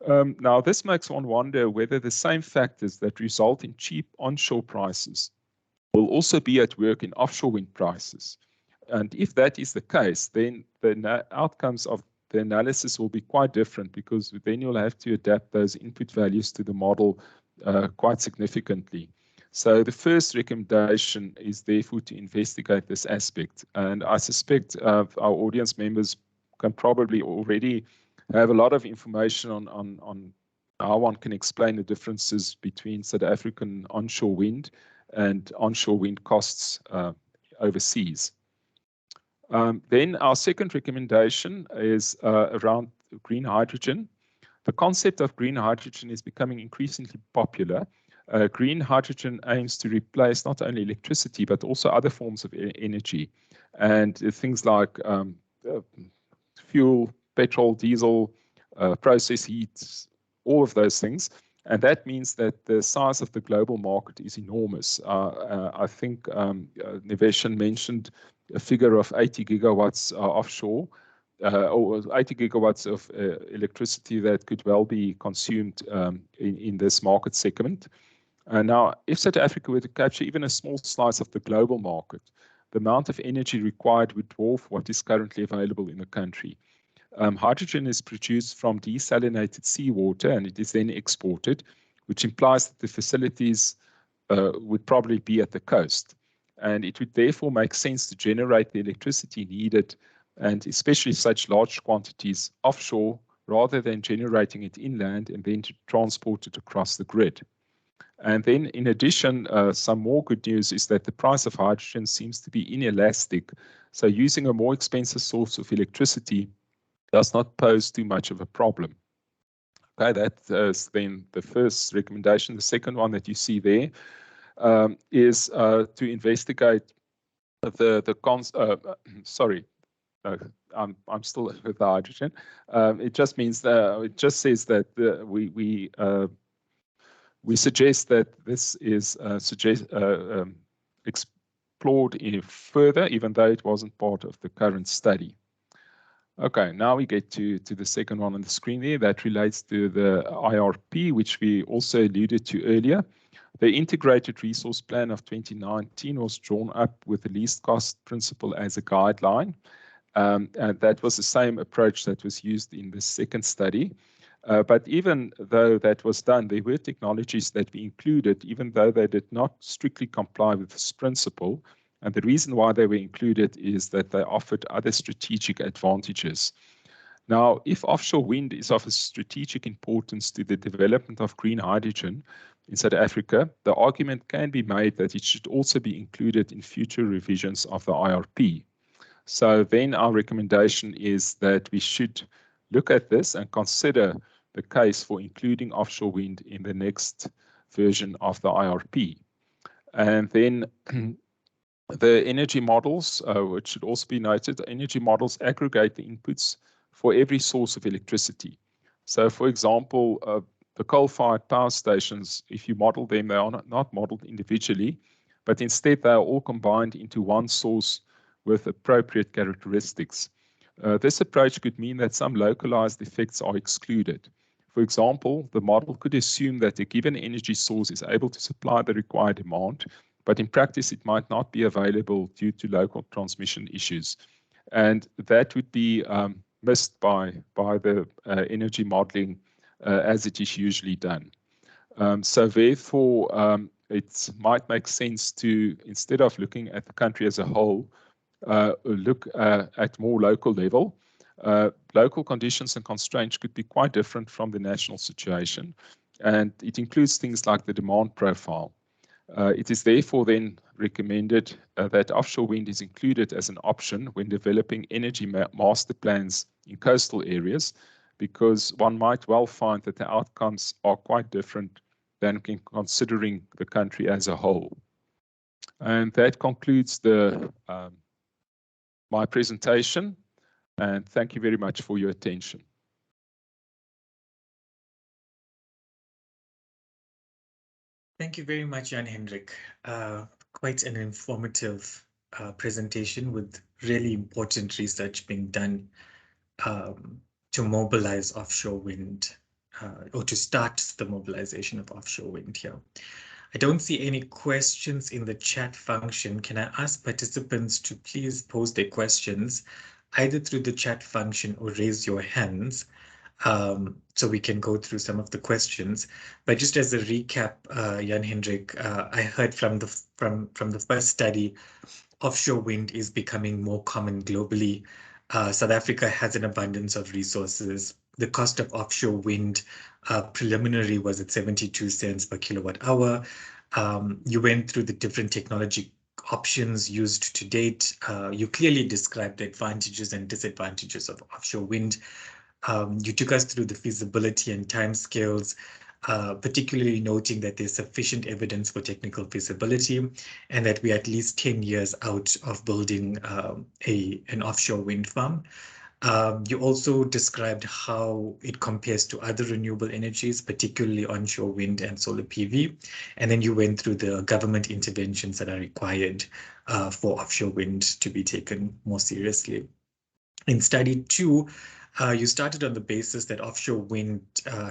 Now, this makes one wonder whether the same factors that result in cheap onshore prices will also be at work in offshore wind prices. And if that is the case, then the outcomes of the analysis will be quite different, because then you'll have to adapt those input values to the model quite significantly. So the first recommendation is therefore to investigate this aspect. And I suspect our audience members can probably already have a lot of information on how one can explain the differences between South African onshore wind and onshore wind costs overseas. Then our second recommendation is around green hydrogen. The concept of green hydrogen is becoming increasingly popular. Green hydrogen aims to replace not only electricity, but also other forms of energy. And things like fuel, petrol, diesel, process heat, all of those things. And that means that the size of the global market is enormous. I think Niveshan mentioned a figure of 80 gigawatts offshore, or 80 gigawatts of electricity that could well be consumed in this market segment. Now, if South Africa were to capture even a small slice of the global market, the amount of energy required would dwarf what is currently available in the country. Hydrogen is produced from desalinated seawater, and it is then exported, which implies that the facilities would probably be at the coast. And it would therefore make sense to generate the electricity needed, and especially such large quantities offshore, rather than generating it inland and then to transport it across the grid. And then in addition, some more good news is that the price of hydrogen seems to be inelastic. So using a more expensive source of electricity does not pose too much of a problem. Okay, that's then the first recommendation. The second one that you see there is to investigate I'm still with the hydrogen. It just means that it just says that we suggest that this is explored further, even though it wasn't part of the current study. Okay, now we get to the second one on the screen there. That relates to the IRP, which we also alluded to earlier. The Integrated Resource Plan of 2019 was drawn up with the least cost principle as a guideline. And that was the same approach that was used in the second study. But even though that was done, there were technologies that we included, even though they did not strictly comply with this principle. And the reason why they were included is that they offered other strategic advantages. Now, if offshore wind is of a strategic importance to the development of green hydrogen in South Africa, the argument can be made that it should also be included in future revisions of the IRP. So then our recommendation is that we should look at this and consider the case for including offshore wind in the next version of the IRP. And then the energy models, which should also be noted, the energy models aggregate the inputs for every source of electricity. So for example, the coal-fired power stations, if you model them, they are not modeled individually, but instead they are all combined into one source with appropriate characteristics. This approach could mean that some localized effects are excluded. For example, the model could assume that a given energy source is able to supply the required demand, but in practice it might not be available due to local transmission issues. And that would be missed by the energy modeling as it is usually done. So therefore, it might make sense to, instead of looking at the country as a whole, look at more local level. Local conditions and constraints could be quite different from the national situation, and it includes things like the demand profile. It is therefore then recommended that offshore wind is included as an option when developing energy master plans in coastal areas, because one might well find that the outcomes are quite different than considering the country as a whole. And that concludes the my presentation, and thank you very much for your attention. Thank you very much, Jan-Hendrik. Quite an informative presentation with really important research being done to mobilize offshore wind, or to start the mobilization of offshore wind here. I don't see any questions in the chat function. Can I ask participants to please post their questions either through the chat function or raise your hands, so we can go through some of the questions. But just as a recap, Jan-Hendrik, I heard from the first study, offshore wind is becoming more common globally. South Africa has an abundance of resources. The cost of offshore wind preliminary was at 72 cents per kilowatt hour. You went through the different technology options used to date. You clearly described the advantages and disadvantages of offshore wind. You took us through the feasibility and timescales, particularly noting that there's sufficient evidence for technical feasibility and that we're at least 10 years out of building an offshore wind farm. You also described how it compares to other renewable energies, particularly onshore wind and solar PV. And then you went through the government interventions that are required for offshore wind to be taken more seriously. In study 2, you started on the basis that offshore wind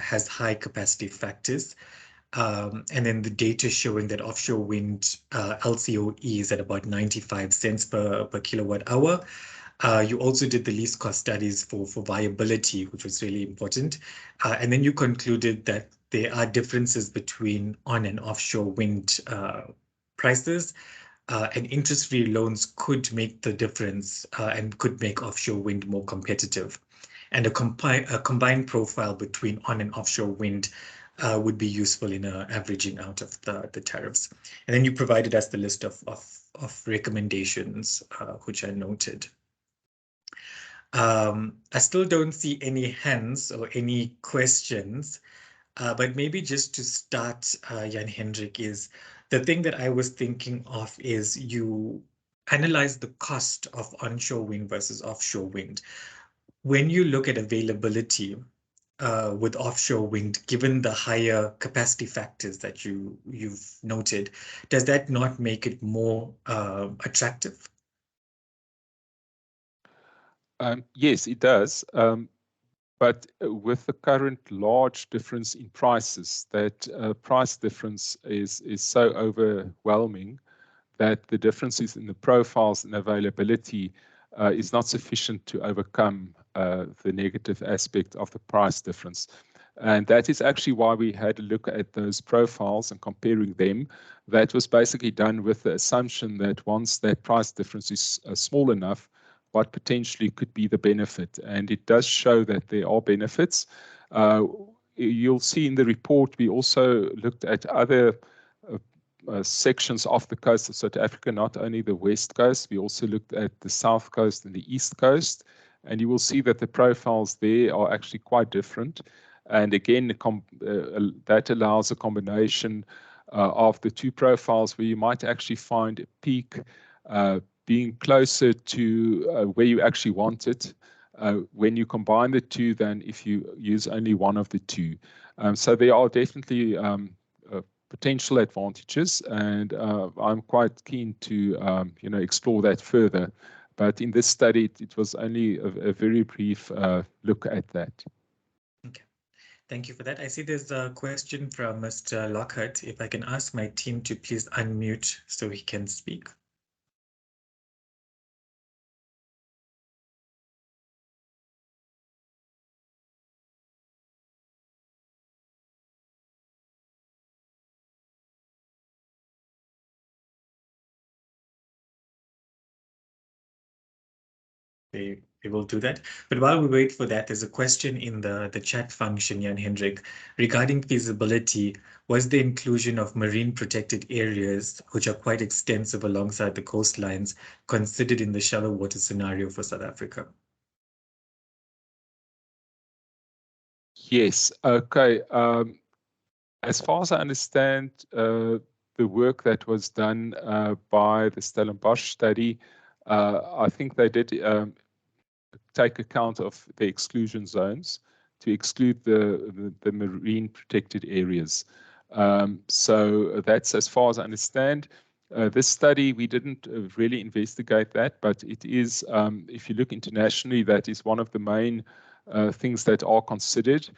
has high capacity factors. And then the data showing that offshore wind LCOE is at about 95 cents per kilowatt hour. You also did the least cost studies for viability, which was really important. And then you concluded that there are differences between on and offshore wind prices. And interest-free loans could make the difference and could make offshore wind more competitive. And a combined profile between on and offshore wind would be useful in averaging out of the tariffs. And then you provided us the list of recommendations, which I noted. I still don't see any hands or any questions, but maybe just to start, Jan-Hendrik, is the thing that I was thinking of is you analyze the cost of onshore wind versus offshore wind. When you look at availability with offshore wind, given the higher capacity factors that you've noted, does that not make it more attractive? Yes, it does. But with the current large difference in prices, that price difference is so overwhelming that the differences in the profiles and availability is not sufficient to overcome the negative aspect of the price difference. And that is actually why we had a look at those profiles and comparing them. That was basically done with the assumption that once that price difference is small enough, what potentially could be the benefit. And it does show that there are benefits. You'll see in the report, we also looked at other sections off the coast of South Africa, not only the west coast, we also looked at the south coast and the east coast. And you will see that the profiles there are actually quite different. And again, that allows a combination of the two profiles where you might actually find a peak being closer to where you actually want it when you combine the two than if you use only one of the two. So there are definitely potential advantages, and I'm quite keen to explore that further. But in this study, it was only a very brief look at that. Okay, thank you for that. I see there's a question from Mr. Lockhart. If I can ask my team to please unmute so he can speak. They will do that. But while we wait for that, there's a question in the chat function, Jan Hendrik, regarding feasibility. Was the inclusion of marine protected areas, which are quite extensive alongside the coastlines, considered in the shallow water scenario for South Africa? Yes, okay. As far as I understand, the work that was done by the Stellenbosch study, I think they did take account of the exclusion zones to exclude the marine protected areas. So that's as far as I understand. This study, we didn't really investigate that, but it is, if you look internationally, that is one of the main things that are considered.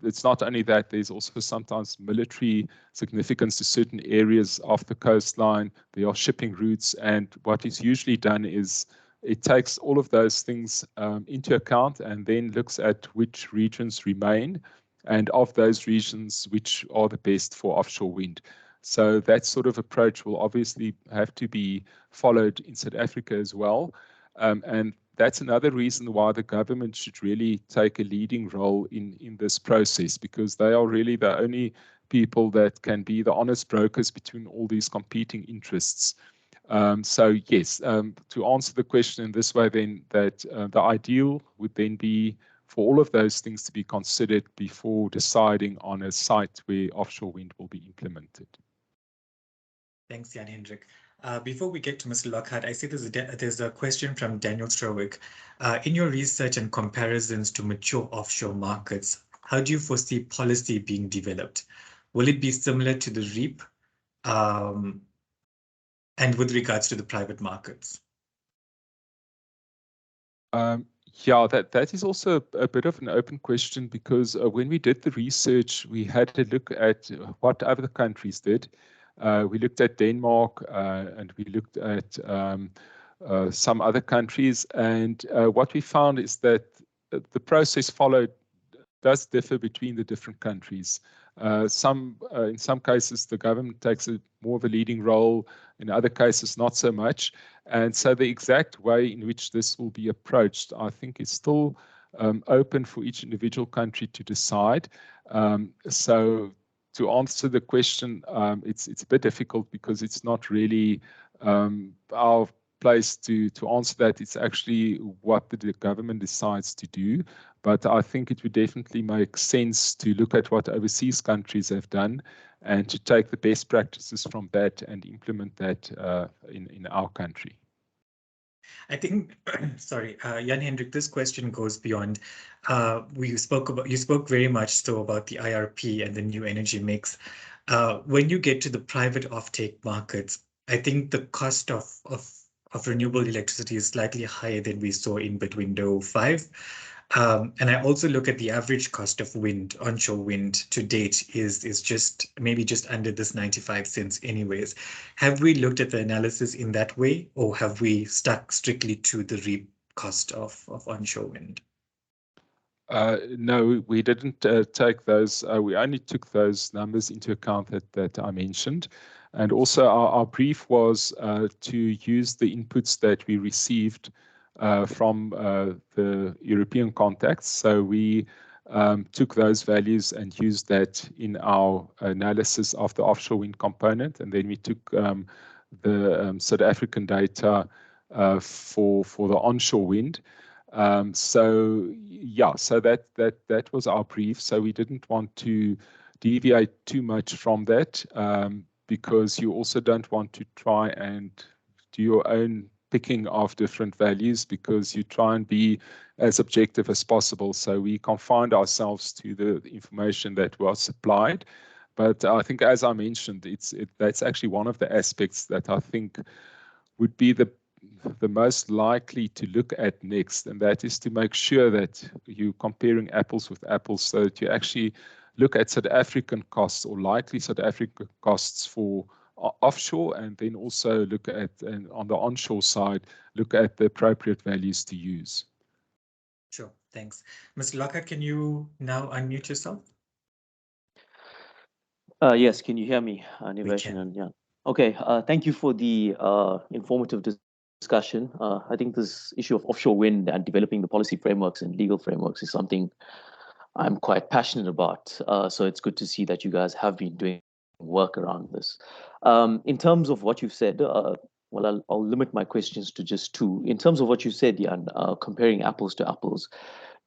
It's not only that, there's also sometimes military significance to certain areas of the coastline. There are shipping routes, and what is usually done is it takes all of those things into account and then looks at which regions remain, and of those regions, which are the best for offshore wind. So that sort of approach will obviously have to be followed in South Africa as well. And that's another reason why the government should really take a leading role in this process, because they are really the only people that can be the honest brokers between all these competing interests. So yes, to answer the question in this way, then that the ideal would then be for all of those things to be considered before deciding on a site where offshore wind will be implemented. Thanks, Jan Hendrik. Before we get to Mr. Lockhart, I see there's a question from Daniel Strowick. In your research and comparisons to mature offshore markets, how do you foresee policy being developed? Will it be similar to the REAP and with regards to the private markets? Yeah, that is also a bit of an open question, because when we did the research, we had to look at what other countries did. We looked at Denmark and we looked at some other countries. And what we found is that the process followed does differ between the different countries. In some cases, the government takes more of a leading role. In other cases, not so much. And so the exact way in which this will be approached, I think, is still open for each individual country to decide. So to answer the question, it's a bit difficult, because it's not really our place to answer that. It's actually what the government decides to do. But I think it would definitely make sense to look at what overseas countries have done and to take the best practices from that and implement that in our country. I think, sorry, Jan Hendrik, this question goes beyond. You spoke very much so about the IRP and the new energy mix. When you get to the private offtake markets, I think the cost of of renewable electricity is slightly higher than we saw in bid window 5. And I also look at the average cost of wind, onshore wind to date is just maybe just under this 95 cents anyways. Have we looked at the analysis in that way, or have we stuck strictly to the REAP cost of onshore wind? No, we didn't take those. We only took those numbers into account that I mentioned. And also our brief was to use the inputs that we received from the European contacts. So we took those values and used that in our analysis of the offshore wind component. And then we took the South African data for the onshore wind. So yeah, so that was our brief. So we didn't want to deviate too much from that because you also don't want to try and do your own picking of different values because you try and be as objective as possible. So we confined ourselves to the information that was supplied. But I think, as I mentioned, that's actually one of the aspects that I think would be the most likely to look at next, and that is to make sure that you're comparing apples with apples so that you actually look at South African costs or likely South African costs for offshore, and then also look at, and on the onshore side, look at the appropriate values to use. Sure, thanks. Mr. Lockhart, can you now unmute yourself? Yes, can you hear me, Nivesh can. and Jan? Okay, thank you for the informative discussion. I think this issue of offshore wind and developing the policy frameworks and legal frameworks is something I'm quite passionate about. So it's good to see that you guys have been doing work around this. In terms of what you've said, well, I'll limit my questions to just two. In terms of what you said, Jan, comparing apples to apples,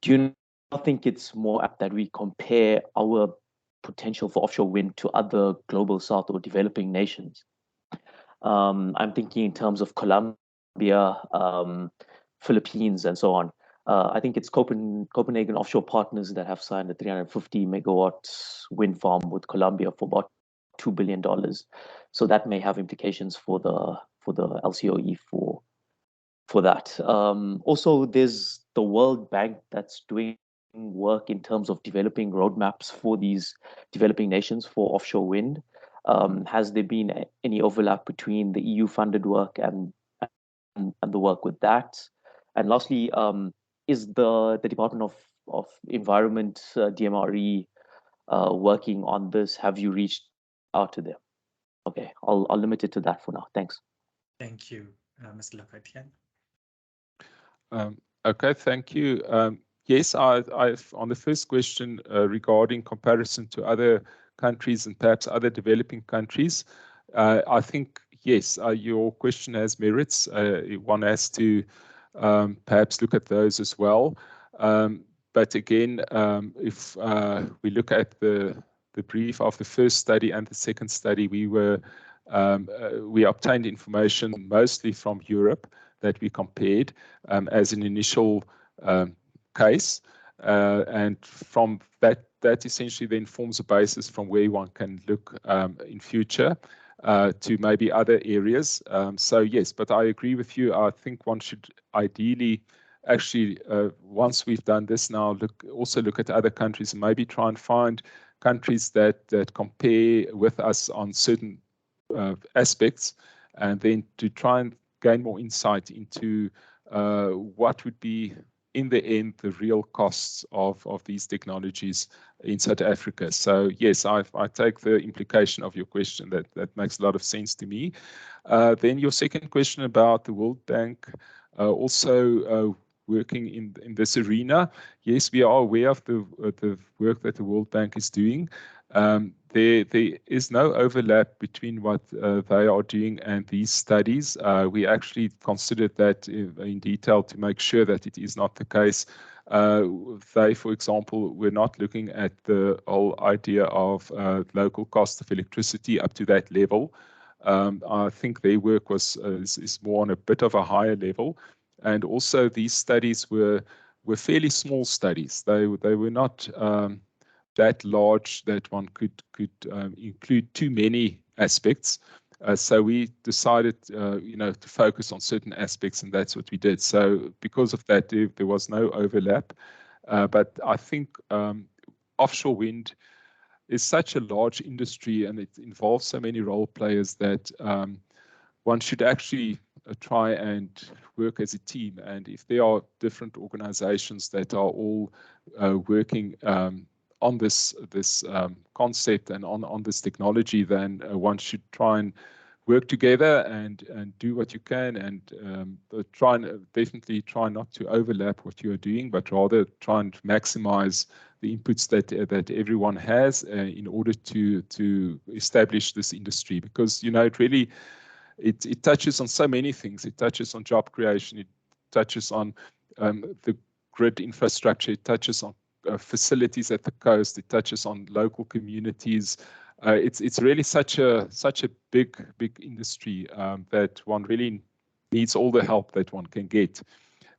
do you not think it's more apt that we compare our potential for offshore wind to other global south or developing nations? I'm thinking in terms of Colombia, Philippines, and so on. I think it's Copenhagen Offshore Partners that have signed a 350 megawatt wind farm with Colombia for about $2 billion. So that may have implications for the LCOE for that. Also, there's the World Bank that's doing work in terms of developing roadmaps for these developing nations for offshore wind. Has there been any overlap between the EU funded work and the work with that? And lastly, is the Department of Environment, DMRE, working on this? Have you reached out to them? Okay, I'll limit it to that for now. Thanks. Thank you, Mr. Lockhart. Okay, thank you. Yes, I've on the first question regarding comparison to other countries and perhaps other developing countries, I think, yes, your question has merits. One has to perhaps look at those as well. But again, if we look at the brief of the first study and the second study, we obtained information mostly from Europe that we compared as an initial case. And from that essentially then forms a basis from where one can look in future to maybe other areas. So yes, but I agree with you. I think one should ideally actually, once we've done this now, also look at other countries and maybe try and find countries that compare with us on certain aspects, and then to try and gain more insight into what would be, in the end, the real costs of these technologies in South Africa. So yes, I take the implication of your question. That makes a lot of sense to me. Then your second question about the World Bank also working in this arena. Yes, we are aware of the work that the World Bank is doing. There is no overlap between what they are doing and these studies. We actually considered that in detail to make sure that it is not the case. They, for example, were not looking at the whole idea of local cost of electricity up to that level. I think their work is more on a bit of a higher level. And also these studies were fairly small studies. They were not that large that one could include too many aspects. So we decided, to focus on certain aspects, and that's what we did. So because of that, there was no overlap. But I think offshore wind is such a large industry, and it involves so many role players that one should actually try and work as a team. And if there are different organizations that are all working on this concept and on this technology, then one should try and work together and do what you can, and definitely try not to overlap what you are doing, but rather try and maximize the inputs that everyone has in order to establish this industry, because it really it touches on so many things. It touches on job creation, it touches on the grid infrastructure, it touches on facilities at the coast, it touches on local communities. It's really such a big industry that one really needs all the help that one can get.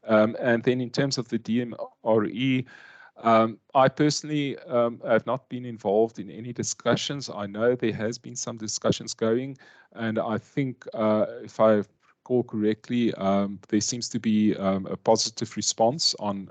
And then in terms of the DMRE, I personally have not been involved in any discussions. I know there has been some discussions going, and I think if I recall correctly, there seems to be a positive response on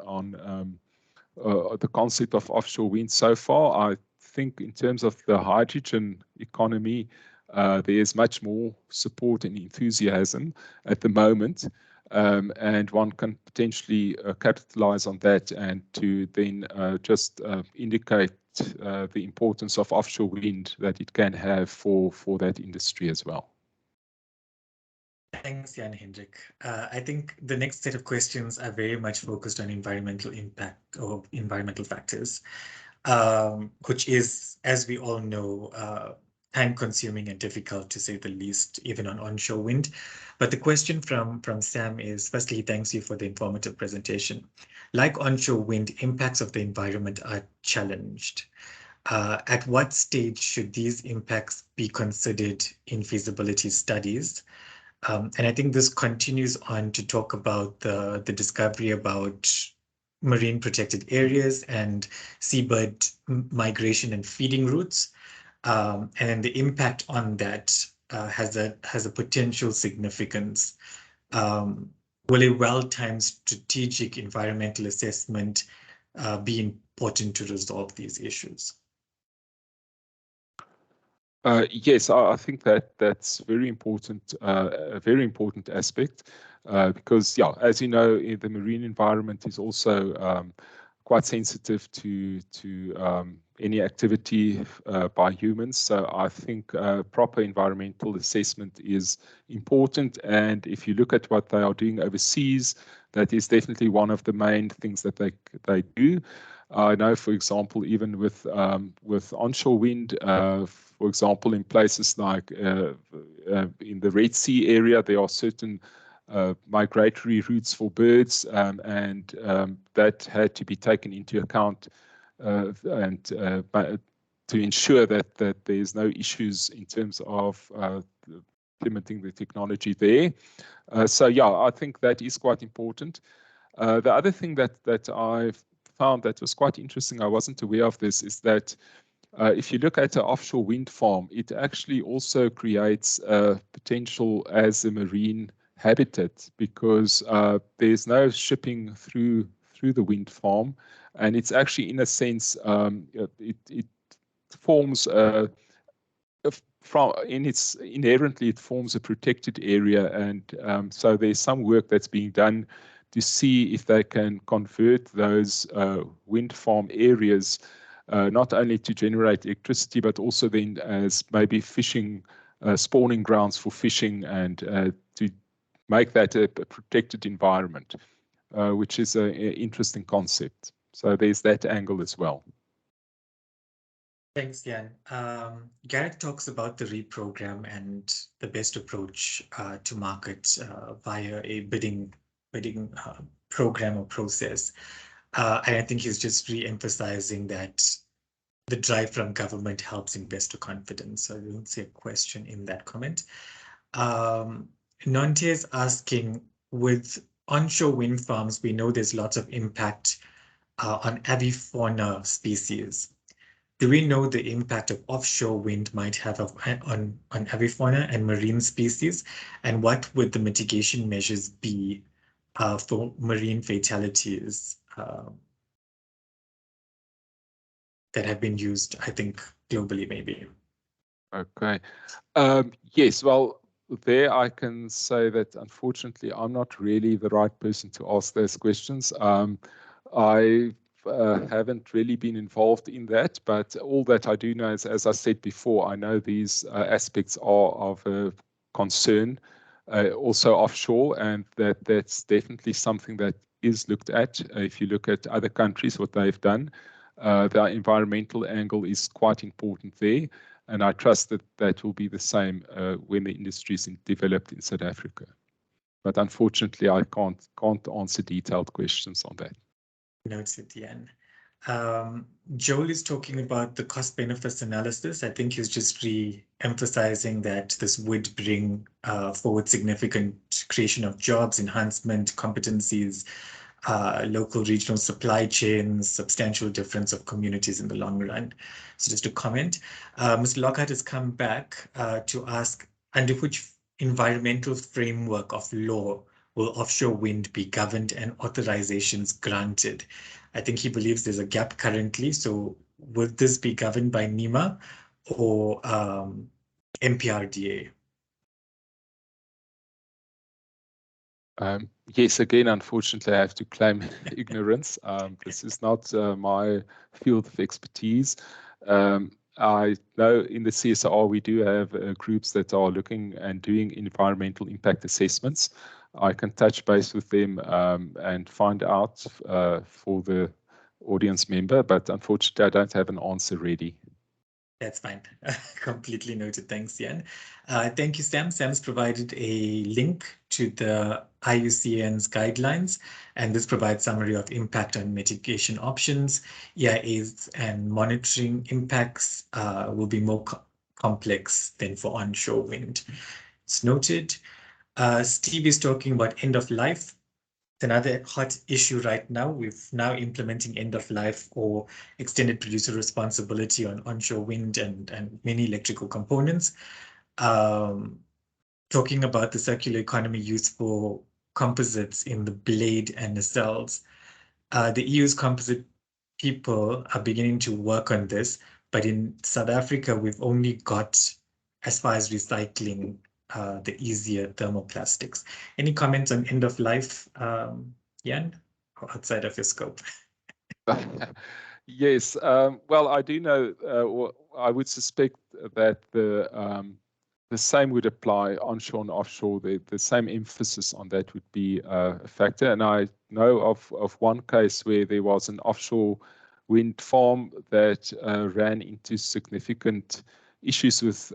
the concept of offshore wind so far. I think in terms of the hydrogen economy, there is much more support and enthusiasm at the moment, and one can potentially capitalize on that, and to then just indicate the importance of offshore wind that it can have for that industry as well. Thanks, Jan Hendrik. I think the next set of questions are very much focused on environmental impact or environmental factors, which is, as we all know, time-consuming and difficult, to say the least, even on onshore wind. But the question from Sam is, firstly, he thanks you for the informative presentation. Like onshore wind, impacts of the environment are challenged. At what stage should these impacts be considered in feasibility studies? And I think this continues on to talk about the discovery about marine protected areas and seabird migration and feeding routes. And the impact on that has a potential significance. Will a well-timed strategic environmental assessment be important to resolve these issues? Yes, I think that's very important, a very important aspect, because, yeah, as you know, the marine environment is also quite sensitive to any activity by humans. So I think proper environmental assessment is important. And if you look at what they are doing overseas, that is definitely one of the main things that they do. I know, for example, even with onshore wind, for example, in places like in the Red Sea area, there are certain migratory routes for birds, and that had to be taken into account and to ensure that there's no issues in terms of implementing the technology there. So yeah, I think that is quite important. The other thing that I've found that was quite interesting, I wasn't aware of this, is that if you look at an offshore wind farm, it actually also creates potential as a marine habitat, because there's no shipping through the wind farm, and it's actually, in a sense, it forms inherently it forms a protected area, and so there's some work that's being done to see if they can convert those wind farm areas not only to generate electricity, but also then as maybe fishing, spawning grounds for fishing, and to make that a protected environment, which is an interesting concept. So there's that angle as well. Thanks, Jan. Gareth talks about the REAP program and the best approach to market via a bidding program or process. And I think he's just re-emphasizing that the drive from government helps investor confidence. So I don't see a question in that comment. Nonte is asking, with onshore wind farms, we know there's lots of impact on avifauna species. do we know the impact of offshore wind might have on avifauna and marine species? And what would the mitigation measures be for marine fatalities that have been used, I think, globally, maybe? Okay. Yes, well, there I can say that unfortunately I'm not really the right person to ask those questions. I haven't really been involved in that, but all that I do know is, as I said before, I know these aspects are of a concern also offshore, and that's definitely something that is looked at. If you look at other countries, what they've done, the environmental angle is quite important there. And I trust that that will be the same when the industry is developed in South Africa. But unfortunately, I can't answer detailed questions on that. Noted, Jan. Joel is talking about the cost benefits analysis. I think he's just re-emphasizing that this would bring forward significant creation of jobs, enhancement, competencies, local regional supply chains, substantial difference of communities in the long run. So just to comment, Mr. Lockhart has come back to ask, under which environmental framework of law will offshore wind be governed and authorizations granted? I think he believes there's a gap currently. So would this be governed by NEMA or MPRDA? Yes, again, unfortunately, I have to claim ignorance. This is not my field of expertise. I know in the CSIR we do have groups that are looking and doing environmental impact assessments. I can touch base with them and find out for the audience member, but unfortunately I don't have an answer ready. That's fine. Completely noted. Thanks, Jan. Thank you, Sam. Sam's provided a link to the IUCN's guidelines, and this provides summary of impact on mitigation options. EIAs and monitoring impacts will be more complex than for onshore wind. It's noted. Steve is talking about end of life. It's another hot issue right now. We've now implementing end of life or extended producer responsibility on onshore wind and many electrical components. Talking about the circular economy use for composites in the blade and nacelles. The EU's composite people are beginning to work on this, but in South Africa, we've only got as far as recycling the easier thermoplastics. Any comments on end of life, Jan, or outside of your scope? Yes, well, I do know, I would suspect that the same would apply onshore and offshore. The same emphasis on that would be a factor. And I know of one case where there was an offshore wind farm that ran into significant issues with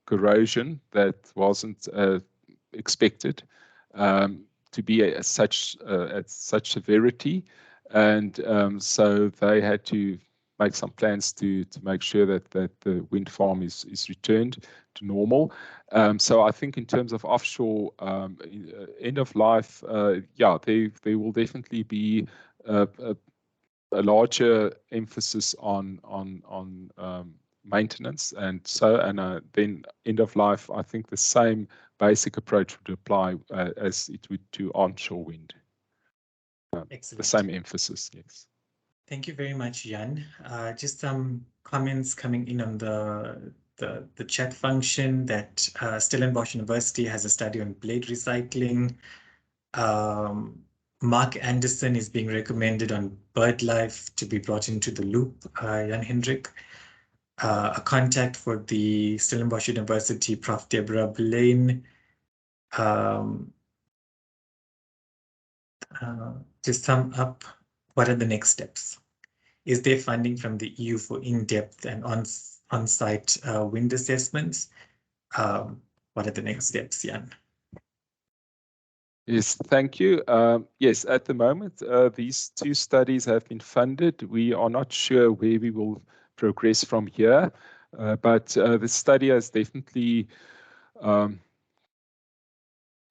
corrosion that wasn't expected to be at such severity, and so they had to make some plans to make sure that the wind farm is returned to normal. So I think in terms of offshore end of life, yeah, there will definitely be a larger emphasis on maintenance, and then end of life, I think the same basic approach would apply as it would to onshore wind. The same emphasis, yes. Thank you very much, Jan. Just some comments coming in on the chat function that Stellenbosch University has a study on blade recycling. Mark Anderson is being recommended on bird life to be brought into the loop, Jan Hendrik. A contact for the Stellenbosch University, Prof. Deborah Blaine. To sum up, what are the next steps? Is there funding from the EU for in-depth and on-site wind assessments? What are the next steps, Jan? Yes, thank you. Yes, at the moment, these two studies have been funded. We are not sure where we will progress from here, but the study has definitely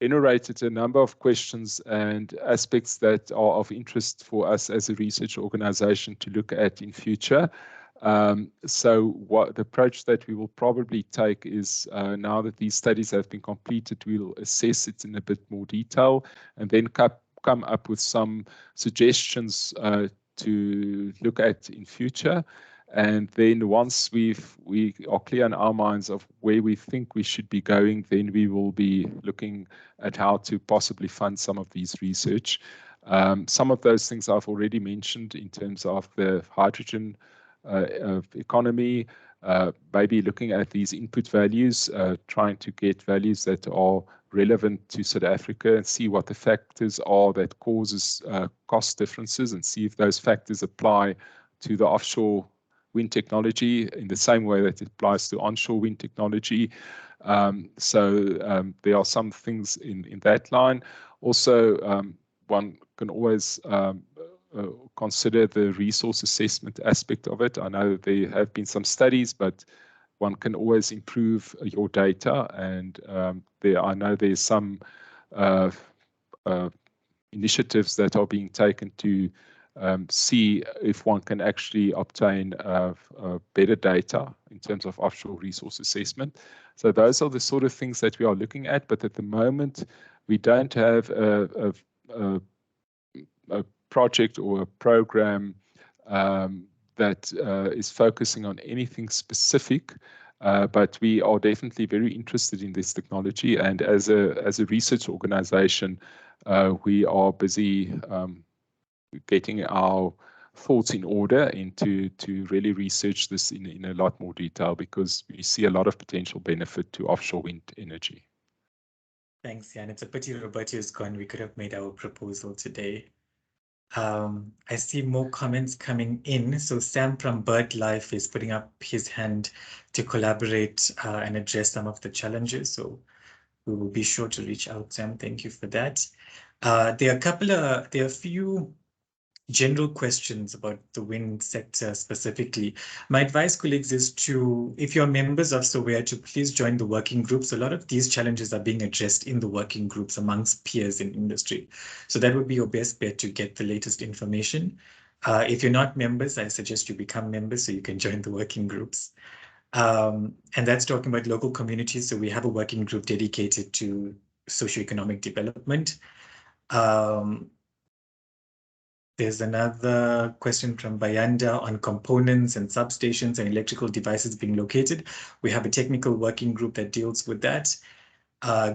generated a number of questions and aspects that are of interest for us as a research organization to look at in future. So what the approach that we will probably take is now that these studies have been completed, we'll assess it in a bit more detail and then come up with some suggestions to look at in future. And then once we are clear in our minds of where we think we should be going, then we will be looking at how to possibly fund some of these research. Some of those things I've already mentioned in terms of the hydrogen economy, maybe looking at these input values, trying to get values that are relevant to South Africa and see what the factors are that causes cost differences and see if those factors apply to the offshore wind technology in the same way that it applies to onshore wind technology. So there are some things in that line. Also, one can always consider the resource assessment aspect of it. I know there have been some studies, but one can always improve your data. And I know there's some initiatives that are being taken to see if one can actually obtain better data in terms of offshore resource assessment. So those are the sort of things that we are looking at. But at the moment, we don't have a project or a program that is focusing on anything specific, but we are definitely very interested in this technology. And as a research organization, we are busy getting our thoughts in order and to really research this in a lot more detail, because we see a lot of potential benefit to offshore wind energy. Thanks, Jan. It's a pity Roberto is gone. We could have made our proposal today. I see more comments coming in. So Sam from BirdLife is putting up his hand to collaborate and address some of the challenges. So we will be sure to reach out, Sam. Thank you for that. There are a few general questions about the wind sector specifically. My advice, colleagues, is to, if you're members of SAWEA, to please join the working groups. A lot of these challenges are being addressed in the working groups amongst peers in industry. So that would be your best bet to get the latest information. If you're not members, I suggest you become members so you can join the working groups. And that's talking about local communities. So we have a working group dedicated to socioeconomic development. There's another question from Bayanda on components and substations and electrical devices being located. We have a technical working group that deals with that.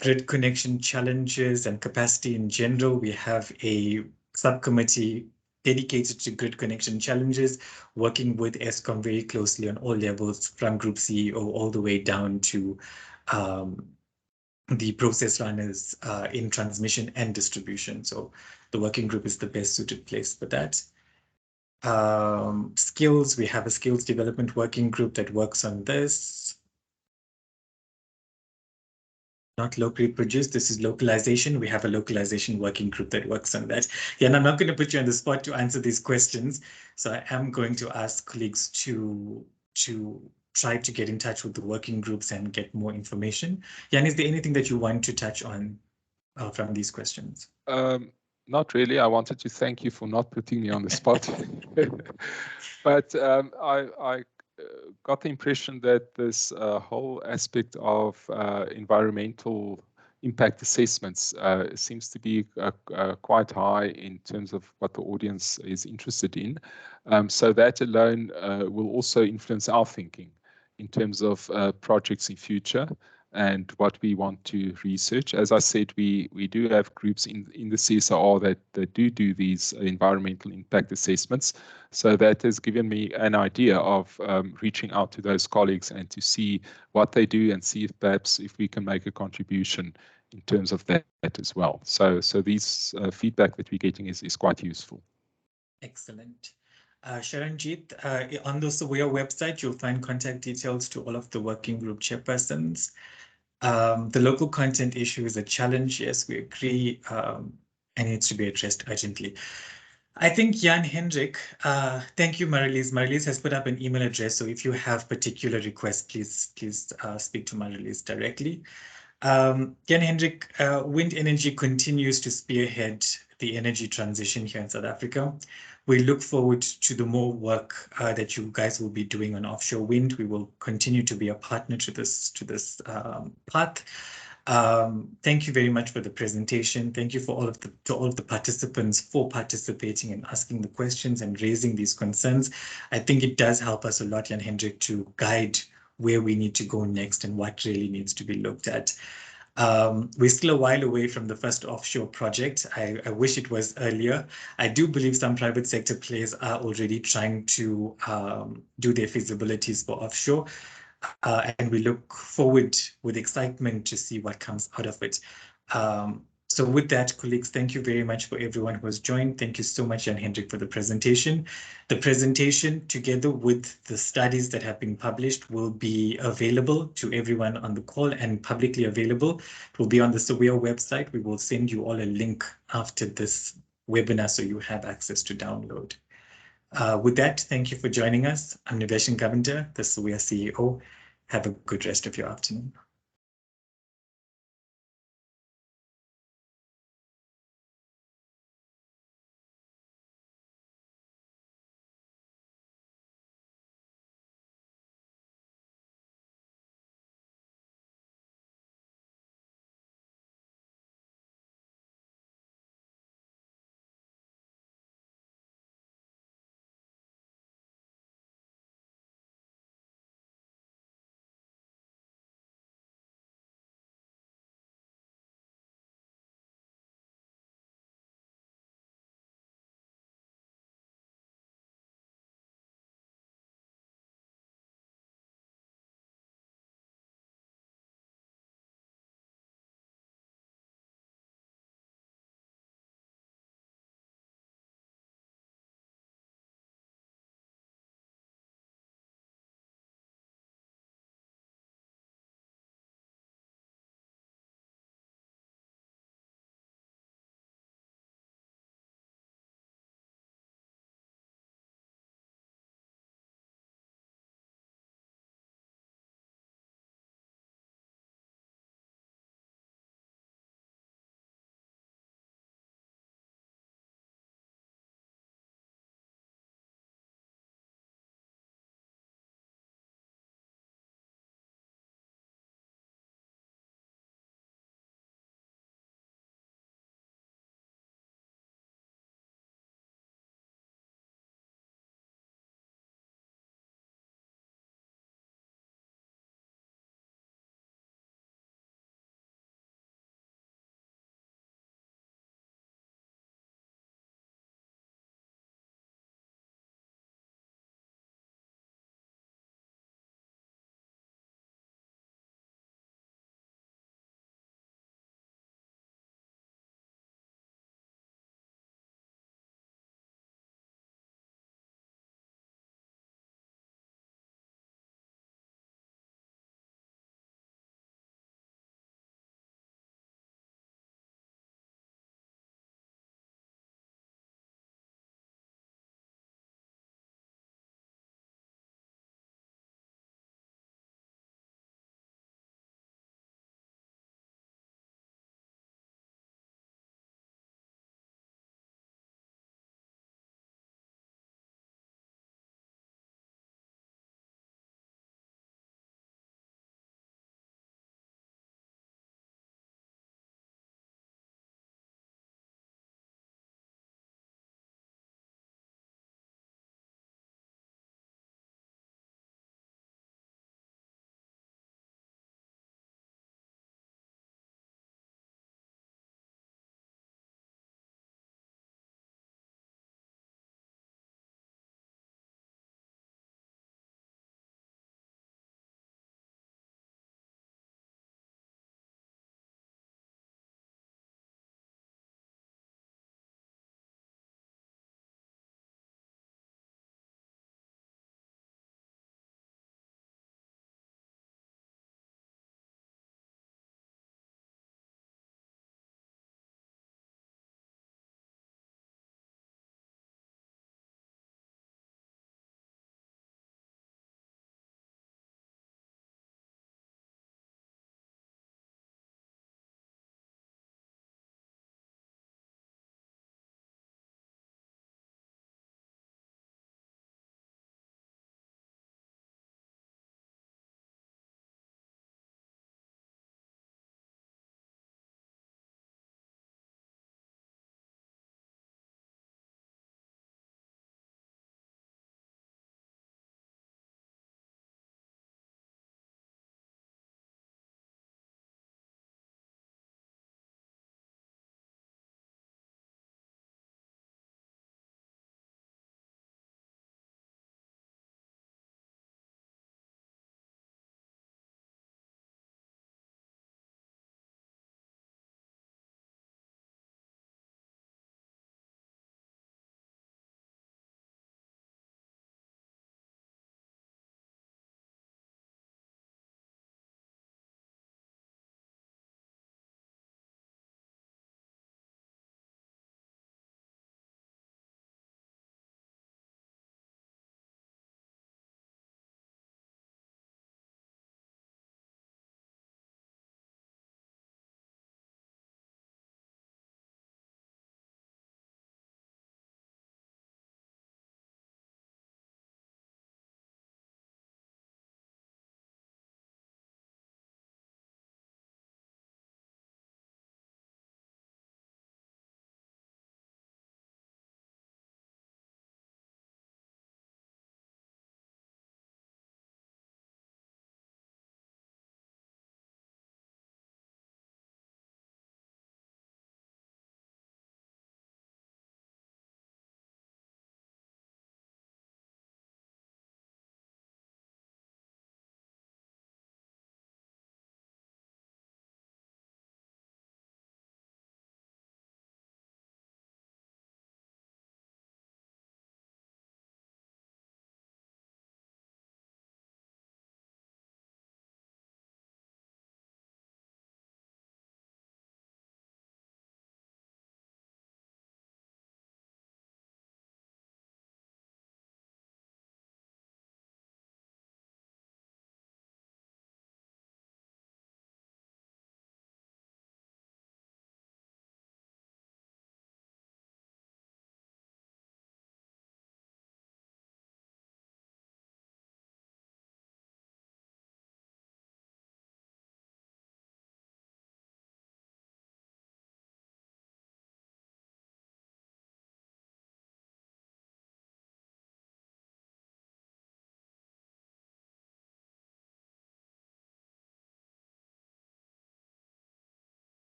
Grid connection challenges and capacity in general. We have a subcommittee dedicated to grid connection challenges, working with Eskom very closely on all levels, from group CEO all the way down to the process runners in transmission and distribution. So the working group is the best suited place for that. Skills, we have a skills development working group that works on this. Not locally produced, this is localization. We have a localization working group that works on that. Yeah, and I'm not going to put you on the spot to answer these questions. So I am going to ask colleagues to try to get in touch with the working groups and get more information. Jan, is there anything that you want to touch on from these questions? Not really. I wanted to thank you for not putting me on the spot. But I got the impression that this whole aspect of environmental impact assessments seems to be quite high in terms of what the audience is interested in. So that alone will also influence our thinking in terms of projects in future and what we want to research. As I said, we do have groups in the CSIR that do these environmental impact assessments. So that has given me an idea of reaching out to those colleagues and to see what they do and see if perhaps if we can make a contribution in terms of that as well. So these feedback that we're getting is quite useful. Excellent. Sharanjit, on the SAWEA website, you'll find contact details to all of the working group chairpersons. The local content issue is a challenge. Yes, we agree, and needs to be addressed urgently. I think Jan Hendrik, thank you, Marilise. Marilise has put up an email address, so if you have particular requests, please speak to Marilise directly. Jan Hendrik, wind energy continues to spearhead the energy transition here in South Africa. We look forward to the more work that you guys will be doing on offshore wind. We will continue to be a partner to this path. Thank you very much for the presentation. Thank you for all of the participants for participating and asking the questions and raising these concerns. I think it does help us a lot, Jan Hendrik, to guide where we need to go next and what really needs to be looked at. We're still a while away from the first offshore project. I wish it was earlier. I do believe some private sector players are already trying to do their feasibilities for offshore. And we look forward with excitement to see what comes out of it. So with that, colleagues, thank you very much for everyone who has joined. Thank you so much, Jan Hendrik, for the presentation. The presentation, together with the studies that have been published, will be available to everyone on the call and publicly available. It will be on the SAWEA website. We will send you all a link after this webinar so you have access to download. With that, thank you for joining us. I'm Niveshan Govender, the SAWEA CEO. Have a good rest of your afternoon.